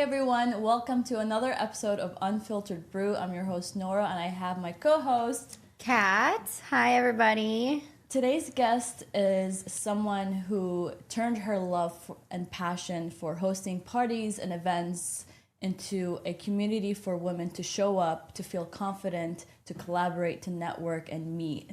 everyone, welcome to another episode of Unfiltered Brew. I'm your host Nora and I have my co-host Kat. Hi everybody. Today's guest is someone who turned her love and passion for hosting parties and events into a community for women to show up, to feel confident, to collaborate, to network and meet.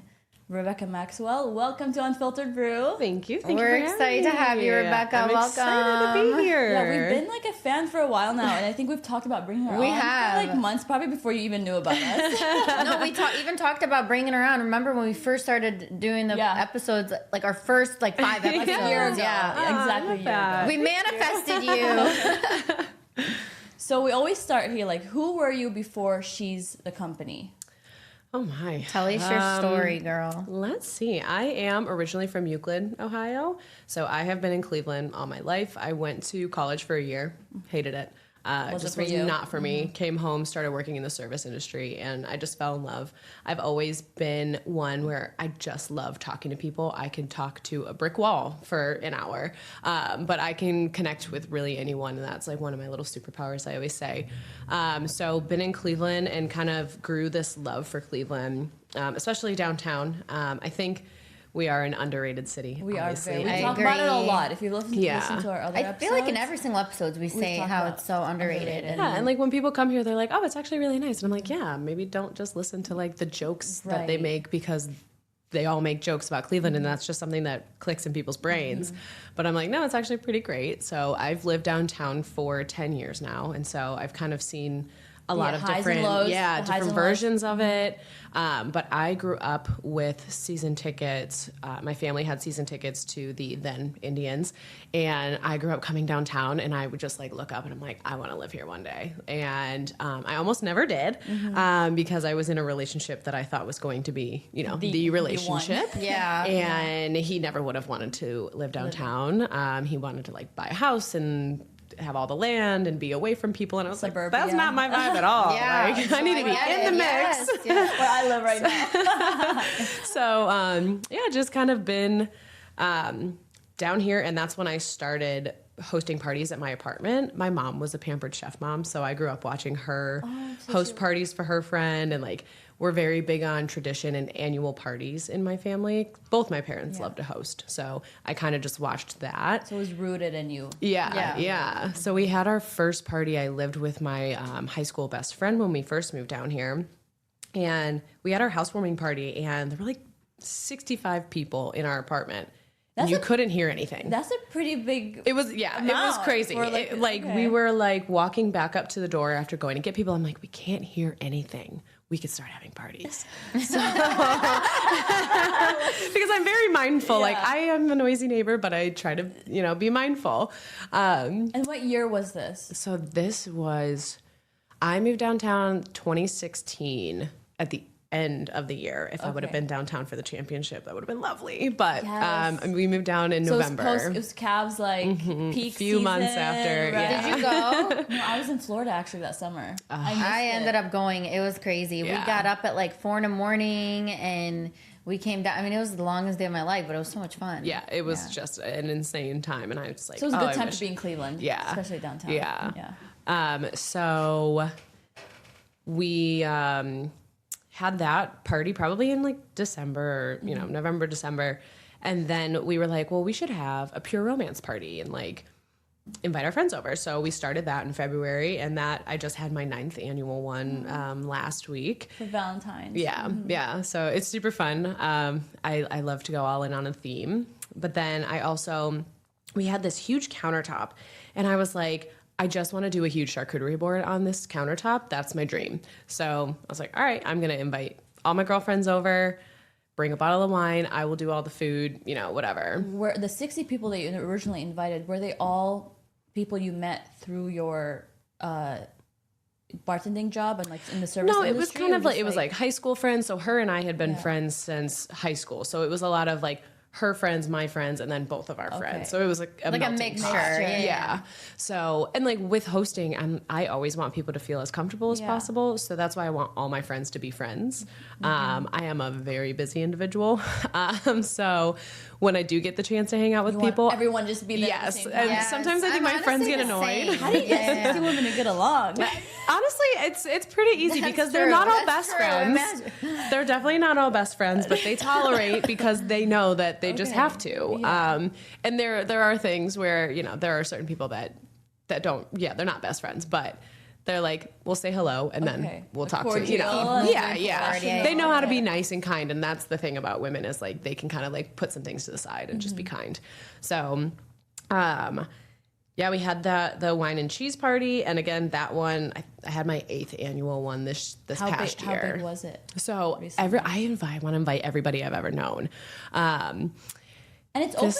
Rebecca Maxwell, welcome to Unfiltered Brew. Thank you. We're excited to have you, Rebecca. I'm welcome. excited to be here. Yeah, we've been like a fan for a while now, and I think we've talked about bringing her on for like months, probably before you even knew about us. No, we even talked about bringing her on. Remember when we first started doing the episodes, like our first 5 episodes? Exactly. We manifested you. So we always start here, like, who were you before She's the Company? Oh my. Tell us your story, girl. Let's see. I am originally from Euclid, Ohio. So I have been in Cleveland all my life. I went to college for a year. Hated it. Was not for me. Came home, started working in the service industry, and I just fell in love. I've always been one where I just love talking to people. I can talk to a brick wall for an hour, but I can connect with really anyone, and that's like one of my little superpowers, I always say. So been in Cleveland and kind of grew this love for Cleveland, especially downtown. I think we are an underrated city. We obviously. are very. We talk about it a lot. If you listen to our other episodes. I feel like in every single episode we say how it's so underrated. And like when people come here, they're like, oh, it's actually really nice. And I'm like, yeah, maybe don't just listen to like the jokes that they make because they all make jokes about Cleveland and that's just something that clicks in people's brains. But I'm like, no, it's actually pretty great. So I've lived downtown for 10 years now. And so I've kind of seen a lot of different, different versions of it. But I grew up with season tickets. My family had season tickets to the then Indians. And I grew up coming downtown and I would just like look up and I'm like, I want to live here one day. And I almost never did because I was in a relationship that I thought was going to be, the relationship. And he never would have wanted to live downtown. He wanted to like buy a house and have all the land and be away from people, and I was like, that's not my vibe at all. I need to be in the mix. Where I live right now. So just kind of been down here, and that's when I started hosting parties at my apartment. My mom was a pampered chef mom, so I grew up watching her host parties for her friend, and like we're very big on tradition and annual parties in my family. Both my parents love to host, so I kind of just watched that. So it was rooted in you. Yeah. So we had our first party. I lived with my high school best friend when we first moved down here, and we had our housewarming party, and there were like 65 people in our apartment. You couldn't hear anything. That's a pretty big It was crazy. We were like walking back up to the door after going to get people. I'm like, we can't hear anything. We could start having parties. So, because I'm very mindful. Like I am a noisy neighbor, but I try to, be mindful. And what year was this? So I moved downtown 2016 at the end of the year. If I would have been downtown for the championship, that would have been lovely. But we moved down in November. It was Cavs peak few season, months after. Right? Did you go? No, I was in Florida actually that summer. I ended up going. It was crazy. We got up at like 4 a.m. and we came down. I mean, it was the longest day of my life, but it was so much fun. Yeah, it was just an insane time, and I was like, so it was a good time to be in Cleveland. Yeah, especially downtown. Yeah. So we had that party probably in like December, or, November, December. And then we were like, well, we should have a pure romance party and like invite our friends over. So we started that in February, and that I just had my 9th annual one last week. For Valentine's. Yeah. Yeah. So it's super fun. I love to go all in on a theme. But then we had this huge countertop, and I was like, I just want to do a huge charcuterie board on this countertop. That's my dream. So I was like, all right, I'm going to invite all my girlfriends over, bring a bottle of wine. I will do all the food, whatever. Were the 60 people that you originally invited, were they all people you met through your bartending job and like in the service industry? No, it was kind of like, it was like high school friends. So her and I had been friends since high school. So it was a lot of like her friends, my friends, and then both of our friends. So it was like a melting pot. Yeah. So, and like with hosting, I always want people to feel as comfortable as possible. So that's why I want all my friends to be friends. I am a very busy individual. So when I do get the chance to hang out with people, everyone just be there. Yes. And sometimes I think my friends get annoyed. How do you get 60 women to get along? Honestly, it's pretty easy because they're not all best friends. They're definitely not all best friends, but they tolerate because they know that they just have to. And there are things where, you know, there are certain people that don't, they're not best friends, but they're like, we'll say hello and then we'll talk to you. They know how to be nice and kind, and that's the thing about women is like they can kind of like put some things to the side and just be kind. So, we had the wine and cheese party, and again that one I had my 8th annual one this past year. How big was it? So I want to invite everybody I've ever known, and it's open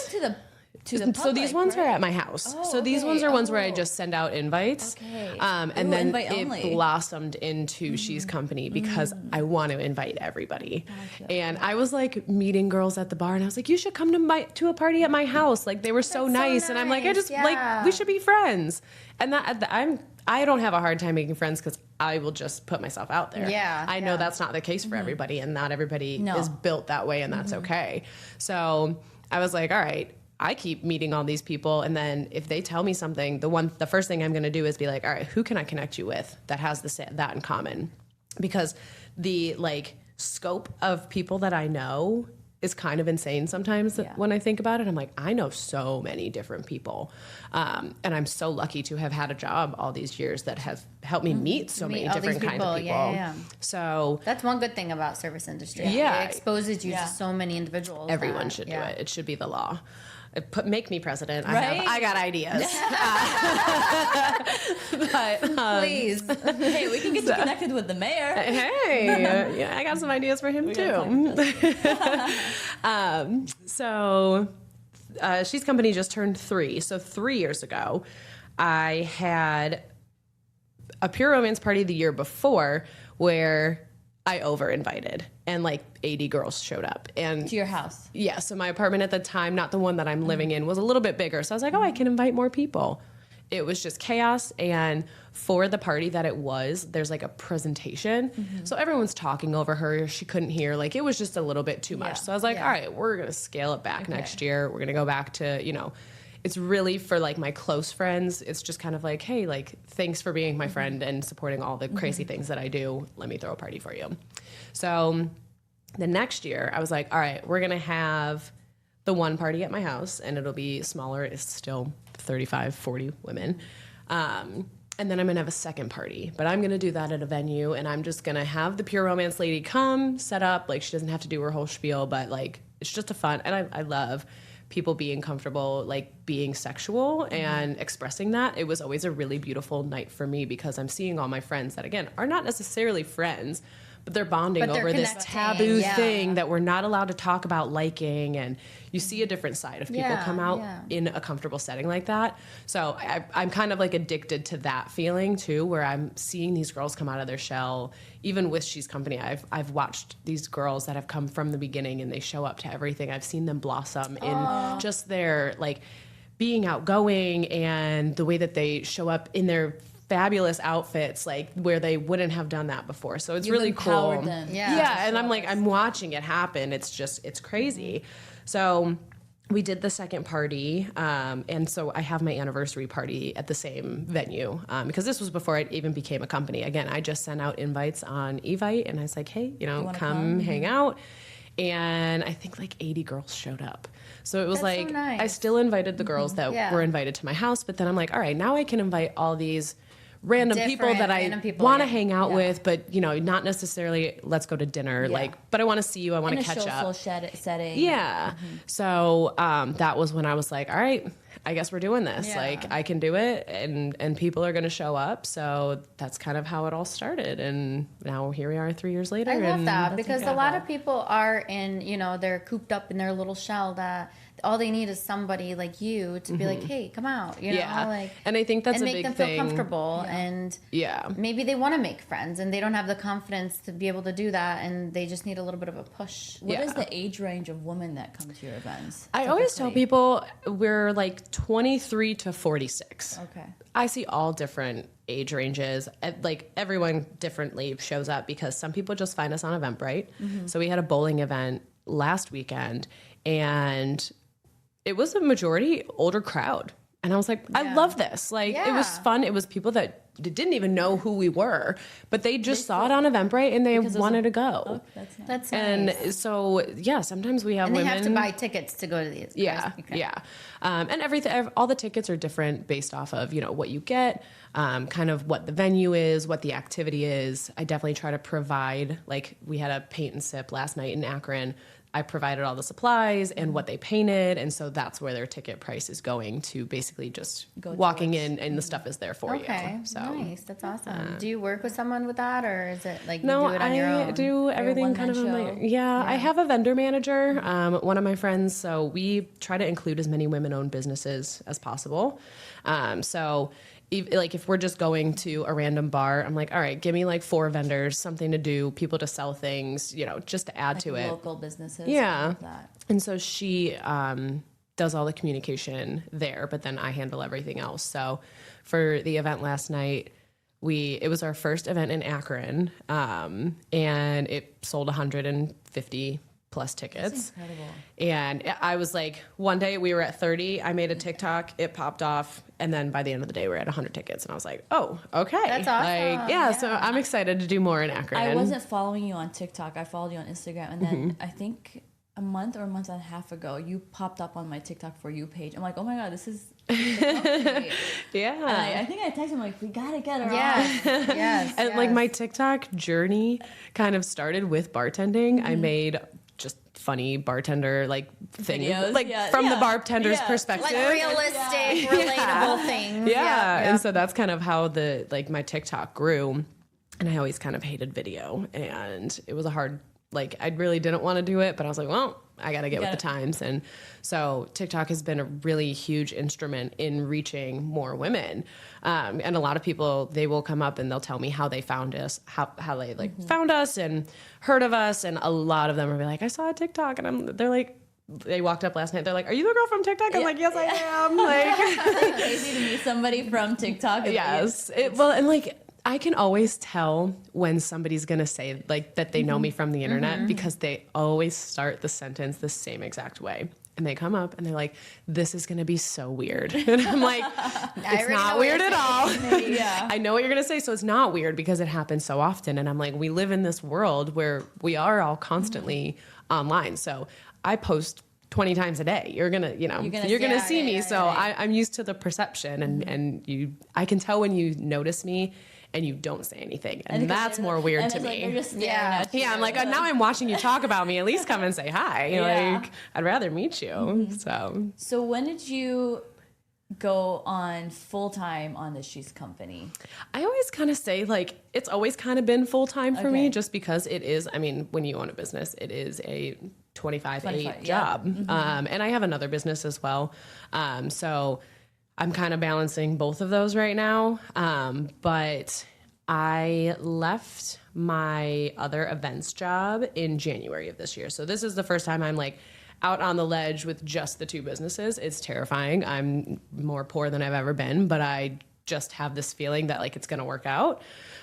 to the public, so these ones are at my house. So these ones are ones where I just send out invites. And then it blossomed into She's Company because I want to invite everybody. And I was like meeting girls at the bar and I was like, you should come to a party at my house. Like they were so nice. And I'm like, like, we should be friends. And I don't have a hard time making friends because I will just put myself out there. I know that's not the case for everybody, and not everybody is built that way, and that's okay. So I was like, all right, I keep meeting all these people, and then if they tell me something, the first thing I'm going to do is be like, all right, who can I connect you with that has that in common? Because the like scope of people that I know is kind of insane sometimes when I think about it. I'm like, I know so many different people, and I'm so lucky to have had a job all these years that have helped me meet so many different kinds of people. So that's one good thing about service industry. It exposes you to so many individuals. Everyone should do it. It should be the law. Make me president. I got ideas. But, please. Hey, we can get you connected with the mayor. Hey, I got some ideas for him too. So She's Company just turned 3. So 3 years ago, I had a Pure Romance party the year before where I over-invited, and like 80 girls showed up. And to your house? Yeah, so my apartment at the time, not the one that I'm living in, was a little bit bigger. So I was like, I can invite more people. It was just chaos, and for the party that it was, there's like a presentation. So everyone's talking over her. She couldn't hear. Like, it was just a little bit too much. So I was like, all right, we're going to scale it back next year. We're going to go back to, you know, it's really for like my close friends. It's just kind of like, hey, like, thanks for being my friend and supporting all the crazy things that I do. Let me throw a party for you. So the next year I was like, all right, we're going to have the one party at my house, and it'll be smaller. It's still 35, 40 women. And then I'm going to have a second party, but I'm going to do that at a venue, and I'm just going to have the Pure Romance lady come set up. Like, she doesn't have to do her whole spiel, but like, it's just a fun, and I love people being comfortable, like being sexual and expressing that. It was always a really beautiful night for me because I'm seeing all my friends that, again, are not necessarily friends, but they're bonding over this taboo thing that we're not allowed to talk about liking. And you see a different side of people come out in a comfortable setting like that. So I'm kind of like addicted to that feeling too, where I'm seeing these girls come out of their shell. Even with She's Company, I've watched these girls that have come from the beginning and they show up to everything. I've seen them blossom in just their like being outgoing and the way that they show up in their fabulous outfits, like where they wouldn't have done that before. So it's really cool. And I'm like, I'm watching it happen. It's crazy. So we did the second party, and so I have my anniversary party at the same venue, because this was before I even became a company. Again, I just sent out invites on Evite, and I was like, hey, come hang out. And I think like 80 girls showed up. So it was like, so nice. I still invited the girls that were invited to my house, but then I'm like, all right, now I can invite all these random people that I want to hang out with, but not necessarily let's go to dinner. But I want to see you. I want to catch up. In a social setting. Yeah. So that was when I was like, all right, I guess we're doing this. Like, I can do it, and people are going to show up. So that's kind of how it all started, and now here we are 3 years later. I love that because a lot of people are in, they're cooped up in their little shell that all they need is somebody like you to be like, hey, come out, you know, like, and I think that's and a make big them thing. feel comfortable, and maybe they want to make friends and they don't have the confidence to be able to do that, and they just need a little bit of a push. What is the age range of women that come to your events? I always tell people we're like 23 to 46. Okay. I see all different age ranges. Like everyone differently shows up because some people just find us on Eventbrite. So we had a bowling event last weekend and it was a majority older crowd. And I was like, I love this. Like it was fun. It was people that didn't even know who we were, but they just saw it on Eventbrite and they wanted to go. Oh, that's nice. That's and nice. so, sometimes we have And they women. have to buy tickets to go to these. And everything, all the tickets are different based off of, what you get, kind of what the venue is, what the activity is. I definitely try to provide, like we had a paint and sip last night in Akron. I provided all the supplies and what they painted. And so that's where their ticket price is going to basically just walking in and the stuff is there for you. So nice. That's awesome. Do you work with someone with that, or is it like you no, do it on your own? I do everything kind of on my own. I have a vendor manager, one of my friends. So we try to include as many women-owned businesses as possible. So if we're just going to a random bar, I'm like, all right, give me like 4 vendors, something to do, people to sell things, just to add to it. Local businesses. Yeah. That. And so she does all the communication there, but then I handle everything else. So for the event last night, it was our first event in Akron, and it sold 150 plus tickets. That's incredible. And I was like, one day we were at 30, I made a TikTok, it popped off, and then by the end of the day we're at 100 tickets, and I was like, oh, okay. That's awesome. Like, so I'm excited to do more in Akron. I wasn't following you on TikTok. I followed you on Instagram, and then I think a month or a month and a half ago, you popped up on my TikTok For You page. I'm like, oh my God, this is the yeah. And I think I texted him like, we gotta get her on. Yes. And like my TikTok journey kind of started with bartending. I made just funny bartender like things, videos, from the bartender's perspective, like realistic, relatable things. And so that's kind of how my TikTok grew. And I always kind of hated video, and it was a hard, I really didn't want to do it, but I was like, well, I got to get with the times. And so TikTok has been a really huge instrument in reaching more women. And a lot of people, they will come up and they'll tell me how they found us, how they found us and heard of us. And a lot of them will be like, I saw a TikTok, and they're like, they walked up last night. They're like, are you the girl from TikTok? I'm like, yes, I am. It's crazy to meet somebody from TikTok. Yes. I can always tell when somebody's going to say that they know me from the internet because they always start the sentence the same exact way. And they come up and they're like, this is going to be so weird. And I'm like, it's not weird at all. I know what you're going to say. So it's not weird because it happens so often. And I'm like, we live in this world where we are all constantly online. So I post 20 times a day. You're gonna see me. So I'm used to the perception, and I can tell when you notice me and you don't say anything, and that's more weird to me. I'm like, now I'm watching you talk about me. At least come and say hi. Like, I'd rather meet you. So when did you go on full time on the She's Company? I always kind of say it's always kind of been full time for me, just because it is. I mean, when you own a business, it is a 25/8 job, and I have another business as well. So I'm kind of balancing both of those right now. But I left my other events job in January of this year. So this is the first time I'm out on the ledge with just the 2 businesses. It's terrifying. I'm more poor than I've ever been, but I just have this feeling that it's going to work out.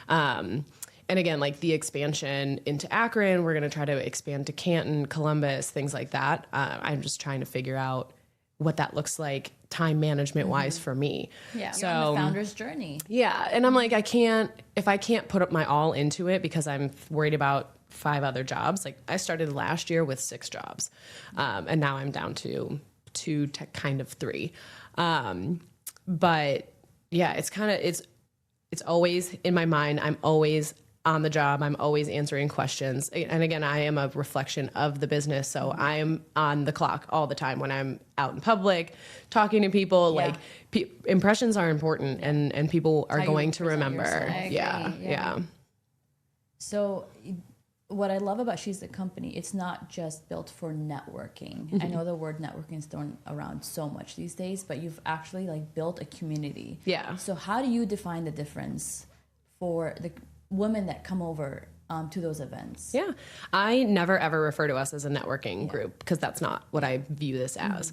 And again, the expansion into Akron, we're going to try to expand to Canton, Columbus, things like that. I'm just trying to figure out what that looks like time management wise for me. Yeah. So, you're on the founder's journey. Yeah. And I'm like, if I can't put up my all into it because I'm worried about 5 other jobs. I started last year with 6 jobs. And now I'm down to 2 to kind of 3. But yeah, it's always in my mind. I'm always on the job. I'm always answering questions. And again, I am a reflection of the business. So I am on the clock all the time when I'm out in public, talking to people. Impressions are important, and people are going to remember. I agree. Yeah. So what I love about She's the Company, it's not just built for networking. I know the word networking is thrown around so much these days, but you've actually like built a community. Yeah. So how do you define the difference for the women that come over to those events? Yeah. I never ever refer to us as a networking group because that's not what I view this as.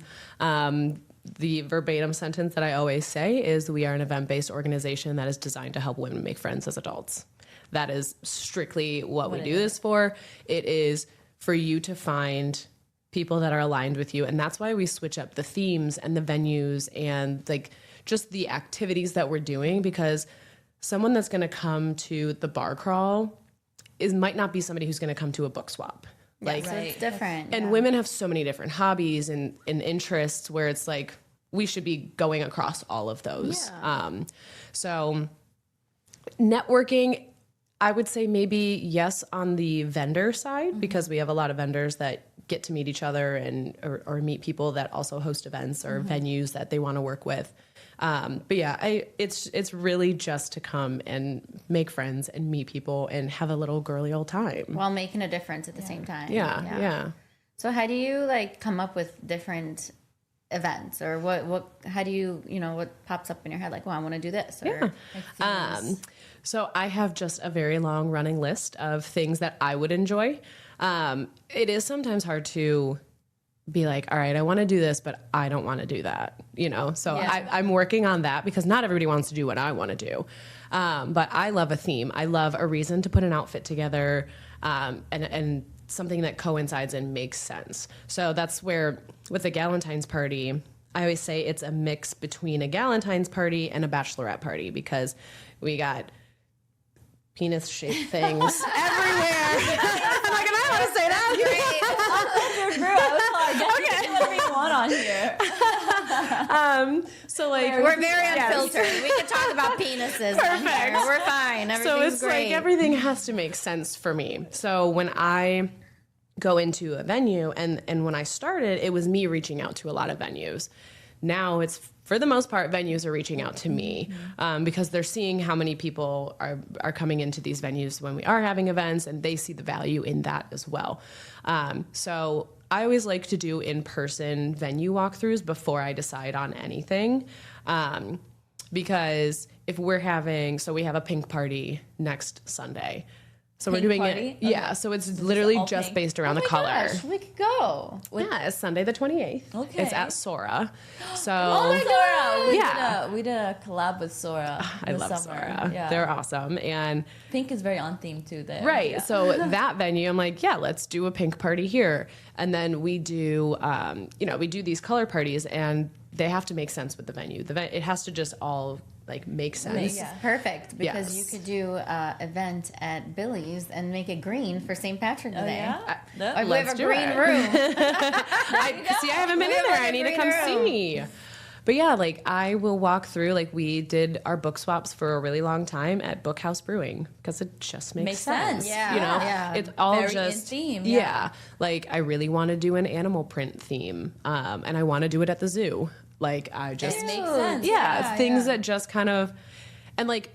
The verbatim sentence that I always say is we are an event-based organization that is designed to help women make friends as adults. That is strictly what we do this for. It is for you to find people that are aligned with you. And that's why we switch up the themes and the venues and like just the activities that we're doing, because someone that's going to come to the bar crawl might not be somebody who's going to come to a book swap. Like, So it's different. and women have so many different hobbies and interests where it's like we should be going across all of those. So networking, I would say maybe yes on the vendor side, because we have a lot of vendors that get to meet each other and or meet people that also host events or venues that they want to work with. But yeah, it's really just to come and make friends and meet people and have a little girly old time while making a difference at the same time. Yeah. So how do you like come up with different events, or how do you what pops up in your head like, well, I want to do this, or So I have just a very long running list of things that I would enjoy. It is sometimes hard to be like, all right, I want to do this, but I don't want to do that, So I'm working on that because not everybody wants to do what I want to do. But I love a theme. I love a reason to put an outfit together, and something that coincides and makes sense. So that's where with the Galentine's party, I always say it's a mix between a Galentine's party and a bachelorette party, because we got penis-shaped things everywhere. I'm like, am I allowed to say that? Whatever you want on here. So like we're very unfiltered. We can talk about penises. Perfect. We're fine. Everything's so it's great. like everything has to make sense for me. So when I go into a venue, and when I started, it was me reaching out to a lot of venues. Now it's, for the most part, venues are reaching out to me because they're seeing how many people are coming into these venues when we are having events, and they see the value in that as well. So I always like to do in-person venue walkthroughs before I decide on anything, because if we're having, so we have a pink party next Sunday. So Pink we're doing party? it. Yeah. Okay. So it's literally all just pink? based around the color. Gosh, we could go. Yeah, it's Sunday the 28th. Okay. It's at Sora. So Sora. Yeah. We did a collab with Sora. I this love summer. Sora. Yeah. They're awesome. And Pink is very on theme too there. right. Yeah. So that venue, I'm like, yeah, let's do a pink party here. And then we do, we do these color parties, and they have to make sense with the venue. It has to just all like make sense. This is perfect because Yes. you could do an event at Billy's and make it green for St. Patrick's Day. Yeah. Like we Let's have a do green it. room. See, I haven't been in there. I need to come see. But yeah, like I will walk through, like we did our book swaps for a really long time at Bookhouse Brewing because it just makes sense. Yeah. You know, Yeah. it's all Very just in theme, Yeah. yeah. Like I really want to do an animal print theme. And I want to do it at the zoo. Like I just, It makes sense. yeah, things that just kind of, and like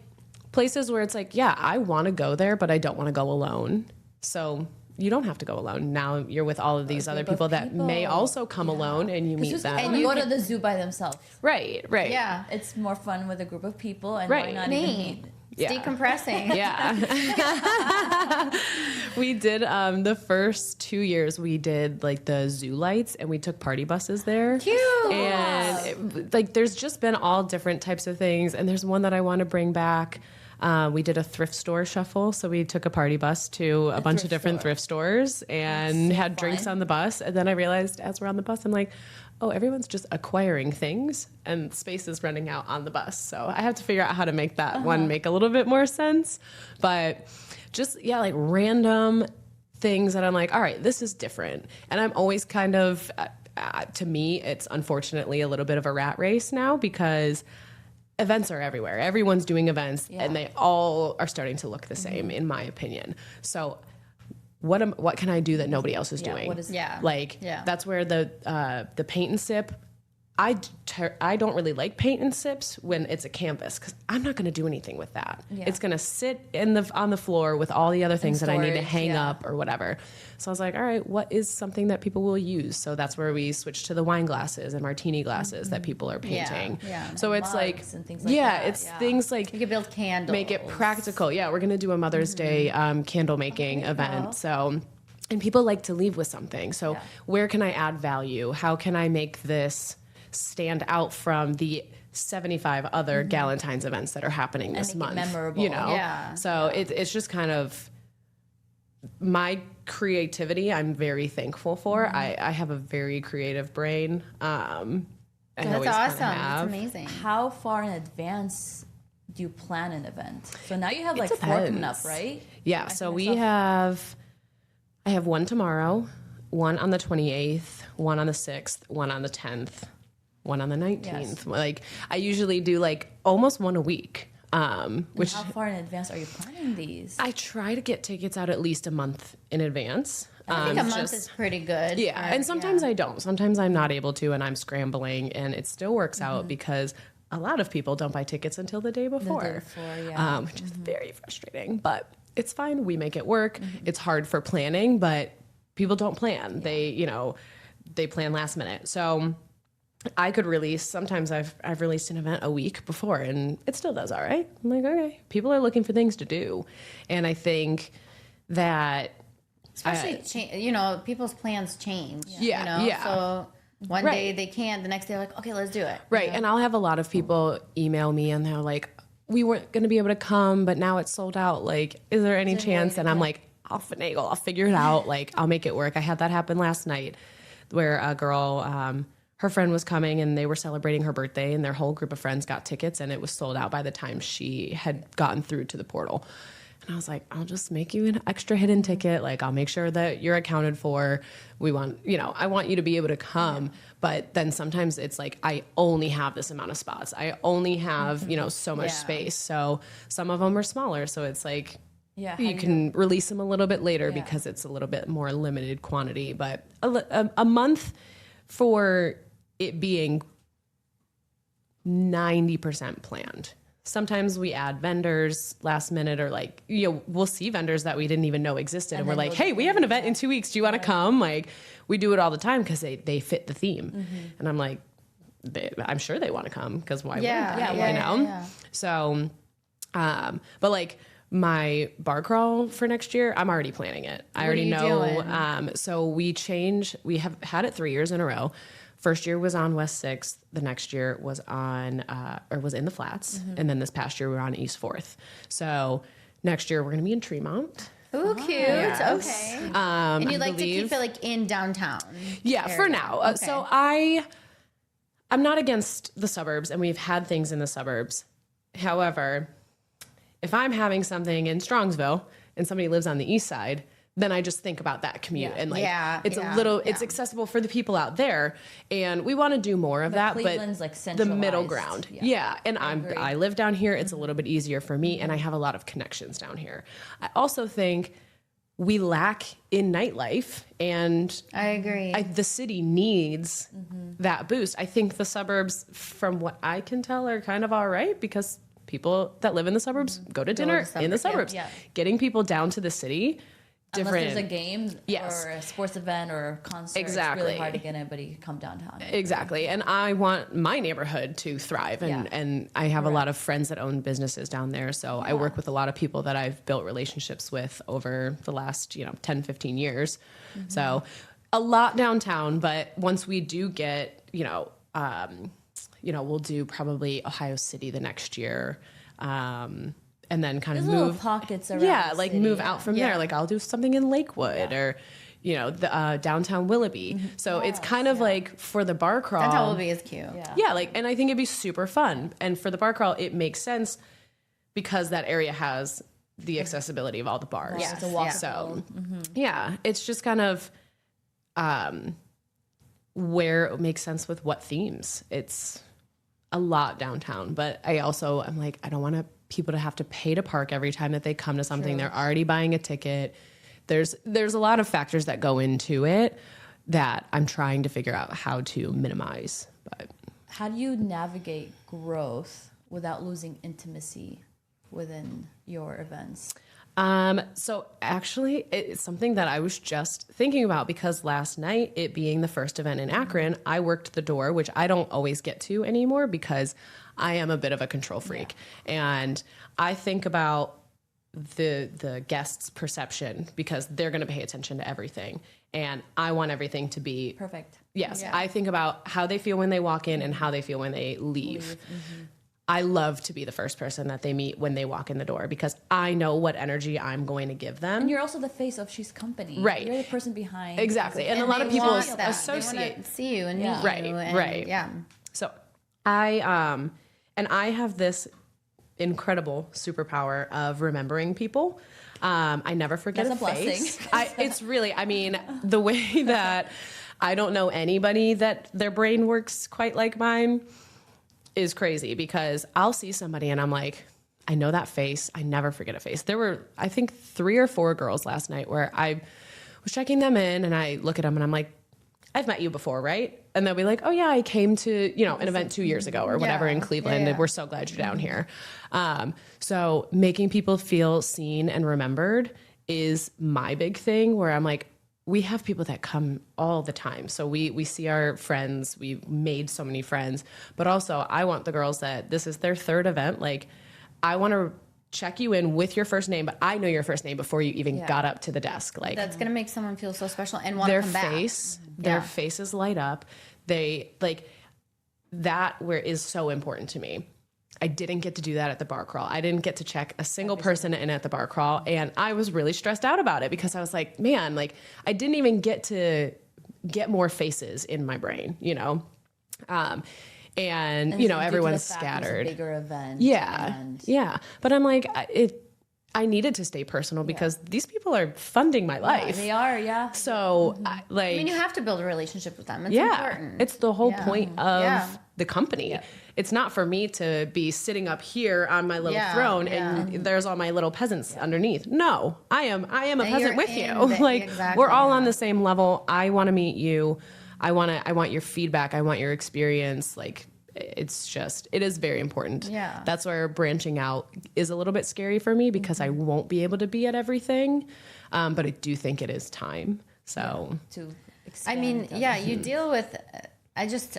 places where it's like, yeah, I want to go there, but I don't want to go alone. So you don't have to go alone. Now you're with all of these other group of people that may people. also come alone, and you meet Who's them. gonna you go to can- the zoo by themselves? Right. Yeah. It's more fun with a group of people, and Right. why not Me. even meet? Yeah. Decompressing. Yeah. We did the first 2 years we did like the zoo lights, and we took party buses there. Cute. And like there's just been all different types of things, and there's one that I want to bring back. We did a thrift store shuffle, so we took a party bus to a bunch of different thrift stores and had drinks on the bus. And then I realized as we're on the bus, I'm like, oh, everyone's just acquiring things and space is running out on the bus. So I have to figure out how to make that one make a little bit more sense. But just, yeah, like random things that I'm like, all right, this is different. And I'm always kind of, to me, it's unfortunately a little bit of a rat race now because events are everywhere. Everyone's doing events and they all are starting to look the same, in my opinion. So what can I do that nobody else is doing? what is- Yeah. Like Yeah. that's where the paint and sip, I don't really like paint and sips when it's a canvas because I'm not going to do anything with that. Yeah. It's going to sit on the floor with all the other things that I need to hang up or whatever. So I was like, all right, what is something that people will use? So that's where we switched to the wine glasses and martini glasses that people are painting. Yeah. So and it's like, things like that. It's things like you could build candles, make it practical. Yeah, we're going to do a Mother's Day candle making event. So, and people like to leave with something. So where can I add value? How can I make this stand out from the 75 other Galentine's events that are happening this month? Memorable. You know? Yeah. So it's just kind of my creativity I'm very thankful for. I have a very creative brain. That's awesome. That's amazing. How far in advance do you plan an event? So now you have like 4 coming up, right? Yeah. So I have one tomorrow, one on the 28th, one on the 6th, one on the 10th, one on the 19th. Yes. Like I usually do like almost one a week. Which how far in advance are you planning these? I try to get tickets out at least a month in advance. I think a month is pretty good. Yeah, and sometimes I don't. Sometimes I'm not able to, and I'm scrambling, and it still works out because a lot of people don't buy tickets until the day before. Which is very frustrating, but it's fine. We make it work. It's hard for planning, but people don't plan. Yeah. They plan last minute. So I could release, sometimes I've released an event a week before and it still does all right. I'm like, okay, people are looking for things to do. And I think that especially, people's plans change. Yeah. So one day they can't, the next day they're like, okay, let's do it. Right. And I'll have a lot of people email me and they're like, we weren't going to be able to come, but now it's sold out. Like, is there any chance? And I'm like, I'll finagle, I'll figure it out. Like, I'll make it work. I had that happen last night where a girl, her friend was coming and they were celebrating her birthday and their whole group of friends got tickets and it was sold out by the time she had gotten through to the portal. And I was like, I'll just make you an extra hidden ticket. Like, I'll make sure that you're accounted for. I want you to be able to come. But then sometimes it's like, I only have this amount of spots. I only have, so much space. So some of them are smaller. So it's like, you can release them a little bit later because it's a little bit more limited quantity. But a month for it being 90% planned. Sometimes we add vendors last minute or we'll see vendors that we didn't even know existed. And we're like, hey, we have an event in 2 weeks. Do you want to come? Like, we do it all the time because they fit the theme. And I'm like, I'm sure they want to come because why wouldn't they? Yeah. So, but like my bar crawl for next year, I'm already planning it. I already know. So we have had it 3 years in a row. First year was on West 6th. The next year was was in the Flats. And then this past year we were on East 4th. So next year we're going to be in Tremont. Ooh, cute. Yes. Okay. And you'd like to keep it like in downtown. Yeah, area. For now. Okay. So I'm not against the suburbs and we've had things in the suburbs. However, if I'm having something in Strongsville and somebody lives on the east side, then I just think about that commute and it's accessible for the people out there, and we want to do more of that. Cleveland's but like the middle ground, and I live down here. It's a little bit easier for me, and I have a lot of connections down here. I also think we lack in nightlife, and I agree. The city needs that boost. I think the suburbs, from what I can tell, are kind of all right because people that live in the suburbs go to dinner in the suburbs. Yeah. Getting people down to the city. Different. Unless there's a game or a sports event or a concert, it's really hard to get anybody to come downtown. Exactly. And I want my neighborhood to thrive. And I have a lot of friends that own businesses down there. So I work with a lot of people that I've built relationships with over the last 10, 15 years. So a lot downtown. But once we do get, we'll do probably Ohio City the next year. And then kind of move pockets around. Yeah, like city, move out from there. Like I'll do something in Lakewood or, the downtown Willoughby. So it's kind of like for the bar crawl. Downtown Willoughby is cute. Yeah, and I think it'd be super fun. And for the bar crawl, it makes sense because that area has the accessibility of all the bars. Yeah, it's a walk. So it's just kind of where it makes sense with what themes. It's a lot downtown, but I'm like, I don't want people to have to pay to park every time that they come to something. They're already buying a ticket. There's a lot of factors that go into it that I'm trying to figure out how to minimize. But how do you navigate growth without losing intimacy within your events? So actually it's something that I was just thinking about, because last night, it being the first event in Akron, I worked the door, which I don't always get to anymore because I am a bit of a control freak. And I think about the guest's perception, because they're going to pay attention to everything. And I want everything to be perfect. Yes. Yeah. I think about how they feel when they walk in and how they feel when they leave. I love to be the first person that they meet when they walk in the door, because I know what energy I'm going to give them. And you're also the face of She's Company. Right. You're the person behind. Exactly. And a lot of people associate. See you and meet you. Right. Yeah. So I have this incredible superpower of remembering people. I never forget That's a face. blessing. It's really, I mean, the way that I don't know anybody that their brain works quite like mine is crazy, because I'll see somebody and I'm like, I know that face. I never forget a face. There were, I think, 3 or 4 girls last night where I was checking them in, and I look at them and I'm like, I've met you before, right? And they'll be like, oh yeah, I came to, an event 2 years ago or whatever in Cleveland. And we're so glad you're down here. So making people feel seen and remembered is my big thing, where I'm like, we have people that come all the time. So we see our friends, we made so many friends, but also I want the girls that this is their 3rd event. Like, I want to check you in with your first name, but I know your first name before you even got up to the desk. Like, that's going to make someone feel so special and want to come back. Their faces light up. They like that, where is so important to me. I didn't get to do that at the bar crawl. I didn't get to check a single person in at the bar crawl. And I was really stressed out about it, because I was like, man, like, I didn't even get to get more faces in my brain, and everyone's scattered. It's a bigger event. Yeah. But I'm like, I needed to stay personal, because these people are funding my life. They are, yeah. So I mean, you have to build a relationship with them. It's important. It's the whole point of the company. Yeah. It's not for me to be sitting up here on my little throne and there's all my little peasants underneath. No, I am a peasant with you. We're all on the same level. I want to meet you. I want your feedback. I want your experience. Like, it is very important. Yeah. That's where branching out is a little bit scary for me, because I won't be able to be at everything. But I do think it is time. So to expand. You deal with,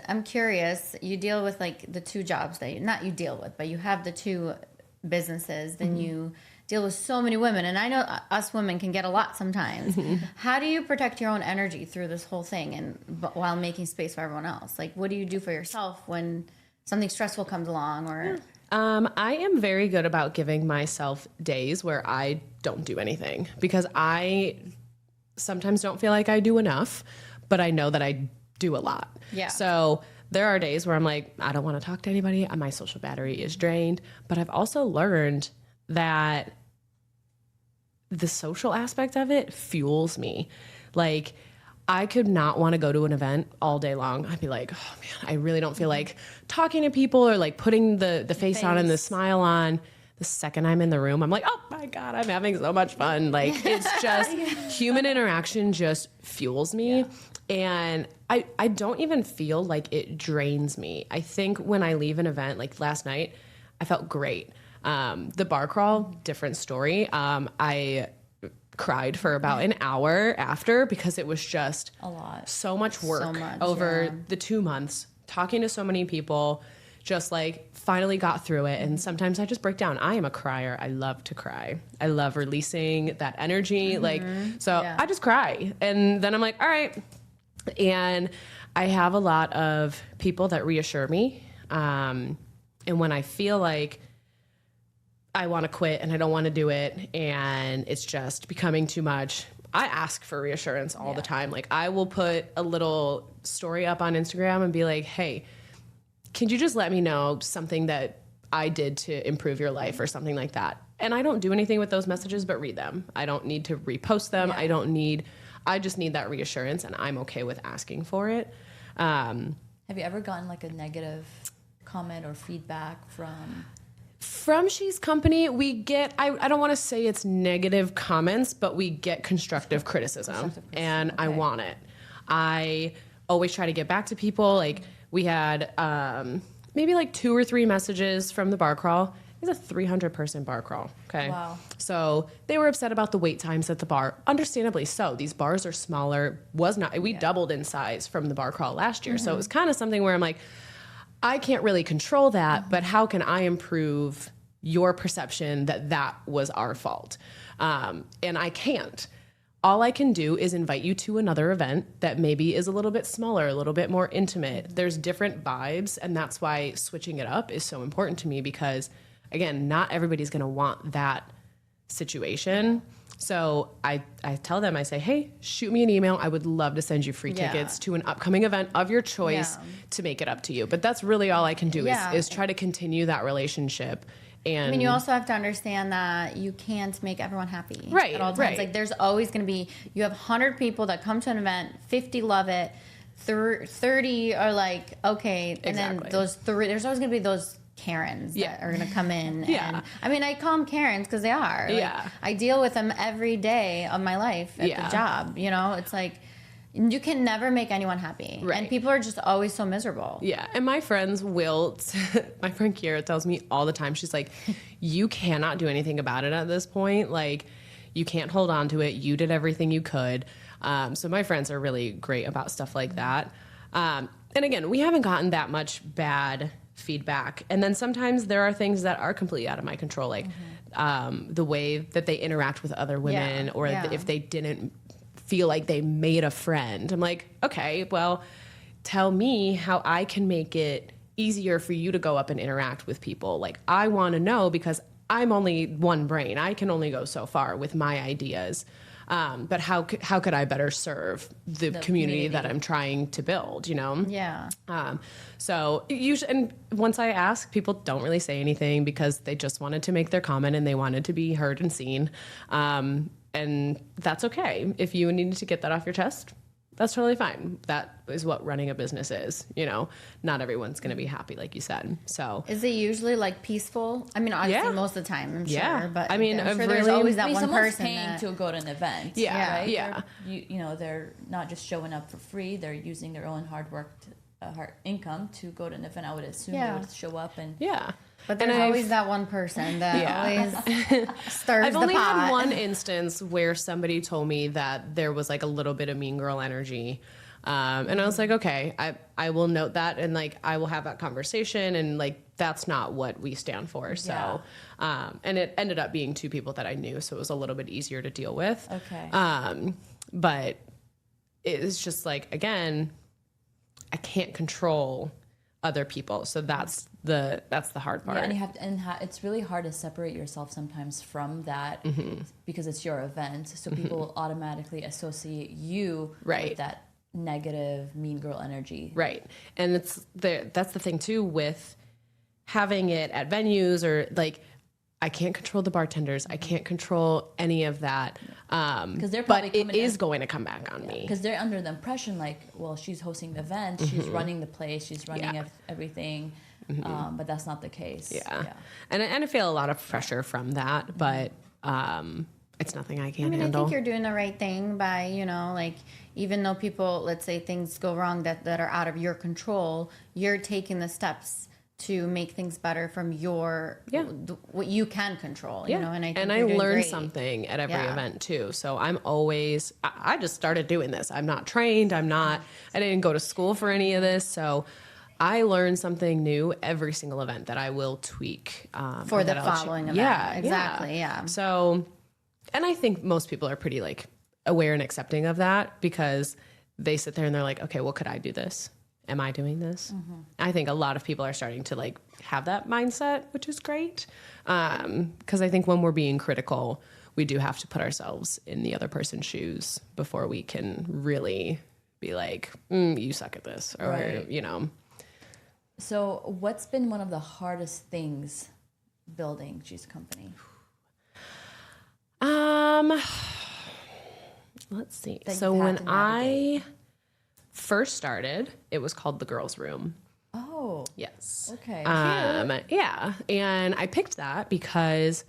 I'm curious, you deal with like the 2 jobs that but you have the 2 businesses, then you deal with so many women. And I know us women can get a lot sometimes. How do you protect your own energy through this whole thing while making space for everyone else? Like, what do you do for yourself when something stressful comes along? Or I am very good about giving myself days where I don't do anything, because I sometimes don't feel like I do enough, but I know that I do a lot. Yeah. So there are days where I'm like, I don't want to talk to anybody. My social battery is drained. But I've also learned that the social aspect of it fuels me. Like, I could not want to go to an event all day long. I'd be like, oh man, I really don't feel like talking to people or like putting the face on and the smile on. The second I'm in the room, I'm like, oh my God, I'm having so much fun. Like, it's just human interaction just fuels me. Yeah. And I don't even feel like it drains me. I think when I leave an event, like last night, I felt great. The bar crawl, different story. I cried for about an hour after, because it was just a lot, so much work over the 2 months, talking to so many people, just like finally got through it. And sometimes I just break down. I am a crier. I love to cry. I love releasing that energy. I just cry. And then I'm like, all right. And I have a lot of people that reassure me. And when I feel like I want to quit and I don't want to do it and it's just becoming too much, I ask for reassurance all the time. Like, I will put a little story up on Instagram and be like, hey, can you just let me know something that I did to improve your life or something like that? And I don't do anything with those messages but read them. I don't need to repost them. I just need that reassurance, and I'm okay with asking for it. Have you ever gotten like a negative comment or feedback from She's Company? We get, I don't want to say it's negative comments, but we get constructive criticism. And I want it. I always try to get back to people. Like, We had maybe like 2 or 3 messages from the bar crawl. It was a 300-person bar crawl. Okay. Wow. So they were upset about the wait times at the bar. Understandably so. These bars are smaller. We doubled in size from the bar crawl last year. So it was kind of something where I'm like, I can't really control that, but how can I improve your perception that was our fault? And I can't. All I can do is invite you to another event that maybe is a little bit smaller, a little bit more intimate. There's different vibes, and that's why switching it up is so important to me because, again, not everybody's going to want that situation. So I tell them, I say, hey, shoot me an email. I would love to send you free tickets to an upcoming event of your choice to make it up to you. But that's really all I can do is try to continue that relationship. And I mean, you also have to understand that you can't make everyone happy at all times. Right. Like, there's always going to be, you have 100 people that come to an event, 50 love it, 30 are like, okay. And then those 3, there's always going to be those Karens that are going to come in. And I mean, I call them Karens because they are. Like, I deal with them every day of my life at the job. You know, it's like, you can never make anyone happy. Right. And people are just always so miserable. Yeah. And my friends will, my friend Kiera tells me all the time, she's like, you cannot do anything about it at this point. Like, you can't hold on to it. You did everything you could. So my friends are really great about stuff like that. And again, we haven't gotten that much bad feedback. And then sometimes there are things that are completely out of my control, like the way that they interact with other women or if they didn't feel like they made a friend. I'm like, okay, well, tell me how I can make it easier for you to go up and interact with people. Like, I want to know because I'm only one brain. I can only go so far with my ideas. But how could I better serve the community that I'm trying to build, you know? Yeah. So usually, and once I ask, people don't really say anything because they just wanted to make their comment and they wanted to be heard and seen. And that's okay. If you needed to get that off your chest, that's totally fine. That is what running a business is, you know? Not everyone's going to be happy, like you said. So is it usually like peaceful? I mean, obviously most of the time, I'm sure. But I mean, I'm sure there's always that one someone's person paying to go to an event. Yeah. Right? Yeah. You know, they're not just showing up for free. They're using their own hard income to go to an event. I would assume they would show up and But there's always that one person that always stirs I've the only pot. had one instance where somebody told me that there was like a little bit of mean girl energy. And I was like, okay, I will note that and like I will have that conversation and like that's not what we stand for. So and it ended up being 2 people that I knew, so it was a little bit easier to deal with. Okay. But it's just like, again, I can't control other people. So that's the hard part. Yeah, and you have to, it's really hard to separate yourself sometimes from that because it's your event. So people will automatically associate you with that negative mean girl energy. Right. And that's the thing too with having it at venues or like, I can't control the bartenders. I can't control any of that. Because they're probably it is going to come back on me. Because they're under the impression like, well, she's hosting the event, she's running the place, she's running everything. But that's not the case. Yeah. And I feel a lot of pressure from that, but it's nothing I can't handle. I think you're doing the right thing by, you know, like, even though people, let's say things go wrong that are out of your control, you're taking the steps to make things better from your what you can control, you know. And I think I learn great. Something at every event too. So I'm always I just started doing this. I'm not trained. I didn't go to school for any of this. So I learn something new every single event that I will tweak for the following event. Yeah, exactly. Yeah. So, and I think most people are pretty like aware and accepting of that because they sit there and they're like, okay, well, could I do this? Am I doing this? I think a lot of people are starting to like have that mindset, which is great. Because I think when we're being critical, we do have to put ourselves in the other person's shoes before we can really be like, you suck at this, or, you know. So what's been one of the hardest things building G's company? Let's see. So when I first started, it was called the Girls Room. Oh. Yes. Okay. Yeah. And I picked that because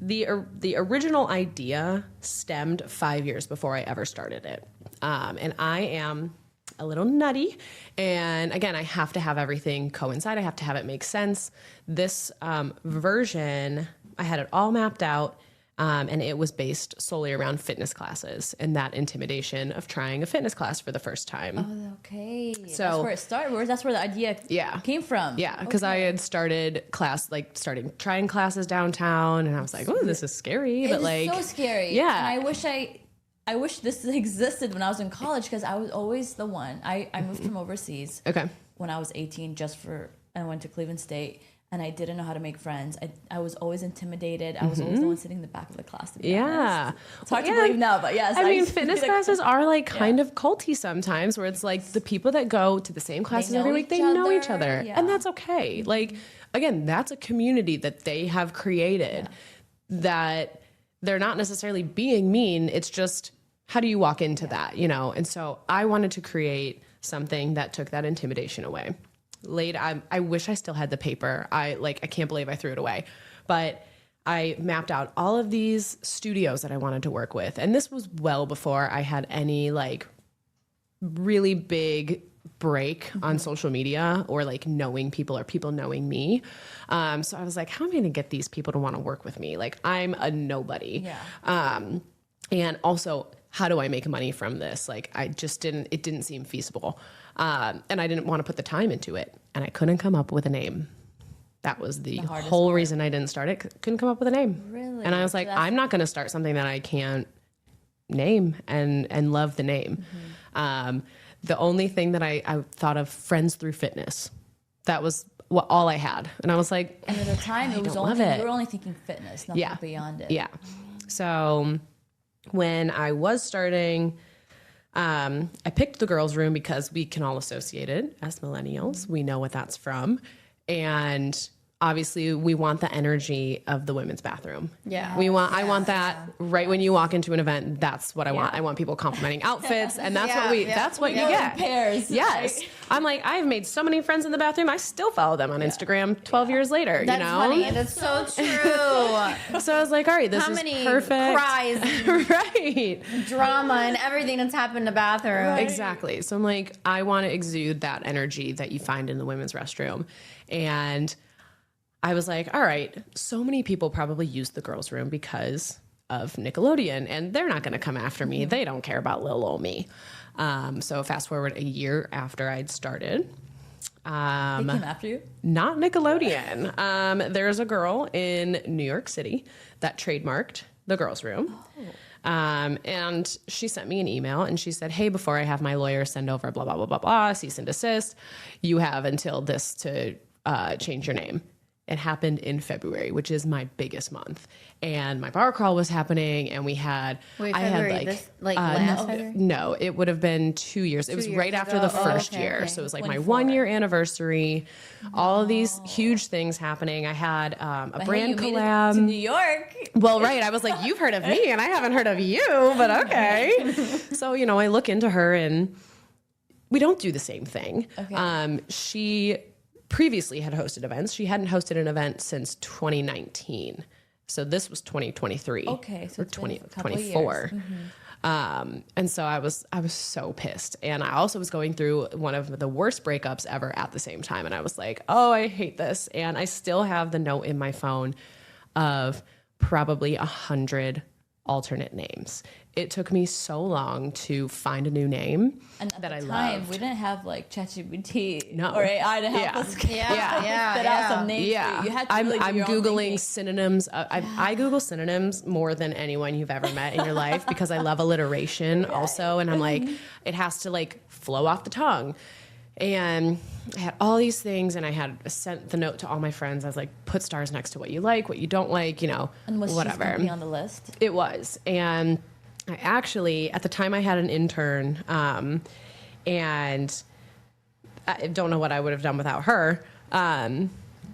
the original idea stemmed 5 years before I ever started it. And I am a little nutty. And again, I have to have everything coincide. I have to have it make sense. This version, I had it all mapped out. And it was based solely around fitness classes and that intimidation of trying a fitness class for the first time. Oh, okay. So that's where it started. That's where the idea came from. Yeah, because I had started trying classes downtown, and I was like, oh, this is scary. It's but like, so scary. Yeah. And I wish this existed when I was in college, because I was always the one. I moved from overseas. Okay. When I was 18, I went to Cleveland State. And I didn't know how to make friends. I was always intimidated. I was always the one sitting in the back of the class, to be honest. It's hard to believe now, but yes. I mean, fitness classes are like kind of culty sometimes, where it's like the people that go to the same classes every week, they know each other. Yeah. And that's okay. Like, again, that's a community that they have created that they're not necessarily being mean. It's just, how do you walk into that, you know? And so I wanted to create something that took that intimidation away. I wish I still had the paper. I can't believe I threw it away, but I mapped out all of these studios that I wanted to work with. And this was well before I had any like really big break on social media or like knowing people or people knowing me. So I was like, how am I going to get these people to want to work with me? Like, I'm a nobody. Yeah. And also, how do I make money from this? Like, it didn't seem feasible. And I didn't want to put the time into it, and I couldn't come up with a name. That was the whole reason I didn't start it. Couldn't come up with a name. Really? And I was like, I'm not going to start something that I can't name and love the name. Mm-hmm. The only thing that I thought of, friends through fitness. That was all I had. And I was like, and at the time, you were only thinking fitness, nothing beyond it. Yeah. So when I was starting, I picked the girls' room because we can all associate it as millennials. We know what that's from. And obviously we want the energy of the women's bathroom. Yeah. I want that right when you walk into an event. That's what I want. I want people complimenting outfits, and that's that's what you get. Pairs. Yes. I'm like, I've made so many friends in the bathroom. I still follow them on Instagram 12 years later, That's funny. That's so true. So I was like, all right, this is perfect. Cries, right. drama, and everything that's happened in the bathroom. Right. Exactly. So I'm like, I want to exude that energy that you find in the women's restroom. And I was like, all right, so many people probably use the girls' room because of Nickelodeon, and they're not going to come after me. They don't care about little old me. So fast forward a year after I'd started. They came after you? Not Nickelodeon. There's a girl in New York City that trademarked the girls' room. Oh. And she sent me an email and she said, hey, before I have my lawyer send over blah, blah, blah, blah, blah, cease and desist, you have until this to change your name. It happened in February, which is my biggest month. And my bar crawl was happening, and we had... Wait, February, last February? No, it would have been 2 years. It was right after the first year. Okay. So it was like my 1 year anniversary, all of these huge things happening. I had a brand collab. To New York. Well, right. I was like, you've heard of me, and I haven't heard of you, but okay. So, I look into her, and we don't do the same thing. Okay. She previously had hosted events. She hadn't hosted an event since 2019. So this was 2023. Okay. So or 2024. Mm-hmm. And so I was so pissed. And I also was going through one of the worst breakups ever at the same time. And I was like, oh, I hate this. And I still have the note in my phone of probably 100 alternate names. It took me so long to find a new name that I loved. We didn't have like ChatGPT or AI to help us spit out some names. Yeah, you had to I'm do your own Googling thinking. synonyms. I Google synonyms more than anyone you've ever met in your life because I love alliteration also. And I'm like, it has to like flow off the tongue. And I had all these things, and I had sent the note to all my friends. I was like, put stars next to what you like, what you don't like, And was whatever. she going to be on the list? It was. And I actually, at the time I had an intern, and I don't know what I would have done without her.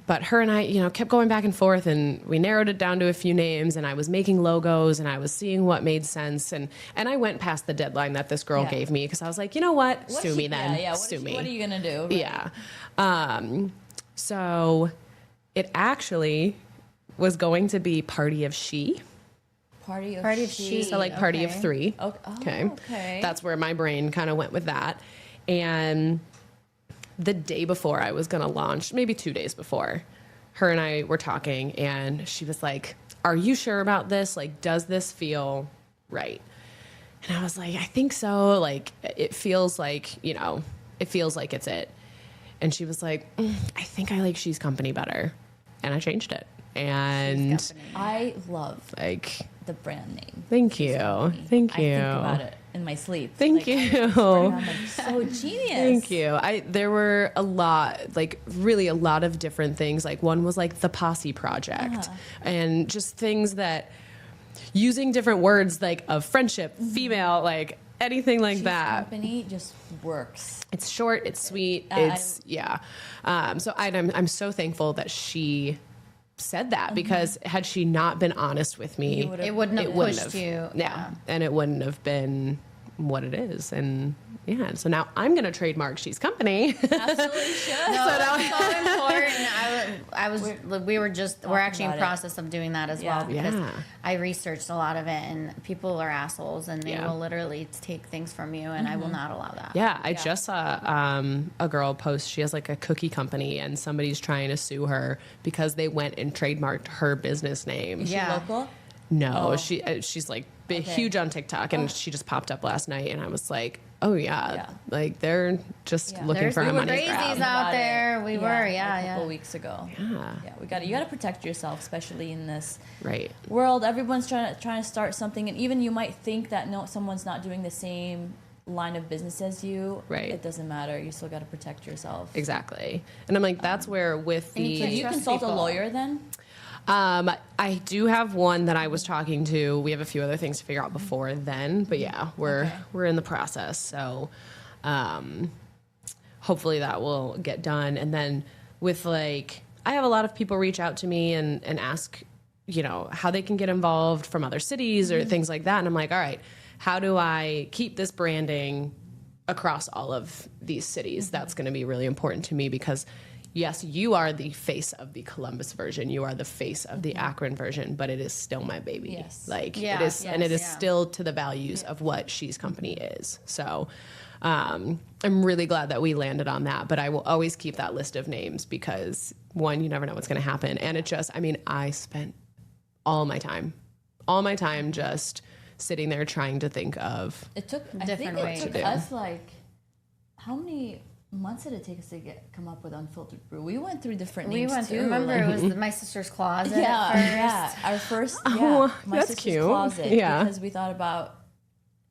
But her and I, kept going back and forth, and we narrowed it down to a few names, and I was making logos, and I was seeing what made sense. And I went past the deadline that this girl gave me because I was like, you know what? Sue me then. Sue me. What are you going to do? Right? Yeah. So it actually was going to be Party of She. Party of She. So like Party of Three. Okay. That's where my brain kind of went with that. And the day before I was going to launch, maybe 2 days before, her and I were talking, and she was like, are you sure about this? Like, does this feel right? And I was like, I think so. Like, it feels like, it feels like it's it. And she was like, I think I like She's Company better. And I changed it. And I love like the brand name. Thank you. Thank you. I think about it in my sleep. Thank you. I'm like, so genius. Thank you. There were a lot, like really a lot of different things. Like one was like the Posse Project, and just things that using different words like of friendship, female, like anything like She's that. Company just works. It's short. It's sweet. So I'm so thankful that she said that, because had she not been honest with me, it wouldn't have pushed you. Yeah. And it wouldn't have been what it is. And yeah, so now I'm going to trademark She's Company. Absolutely should. No, that's so important. We're actually in about process of doing that as well, because Yeah. I researched a lot of it, and people are assholes, and they will literally take things from you, and I will not allow that. Yeah, I just saw a girl post. She has like a cookie company, and somebody's trying to sue her because they went and trademarked her business name. Is she local? No, she's like huge on TikTok, and she just popped up last night, and I was like, oh yeah. Like they're just looking for a money grab. Crazies out there. We were, a couple weeks ago. Yeah, you got to protect yourself, especially in this world. Everyone's trying to start something, and even you might think that someone's not doing the same line of business as you. Right. It doesn't matter. You still got to protect yourself. Exactly. And I'm like, that's where with the. Can you consult a lawyer then? I do have one that I was talking to. We have a few other things to figure out before then, but yeah, we're in the process. So, hopefully that will get done. And then with I have a lot of people reach out to me and ask, how they can get involved from other cities or things like that. And I'm like, all right, how do I keep this branding across all of these cities? That's going to be really important to me, because yes, you are the face of the Columbus version. You are the face of the Akron version, but it is still my baby. Yes. It is, and it is still to the values of what She's Company is. So, I'm really glad that we landed on that, but I will always keep that list of names, because one, you never know what's going to happen. And I spent all my time just sitting there trying to think of different ways. It took us how many months did it take us to come up with Unfiltered Brew? We went through different names too. Remember, it was my sister's closet. Our first. My that's sister's cute. Closet. Yeah, because we thought about,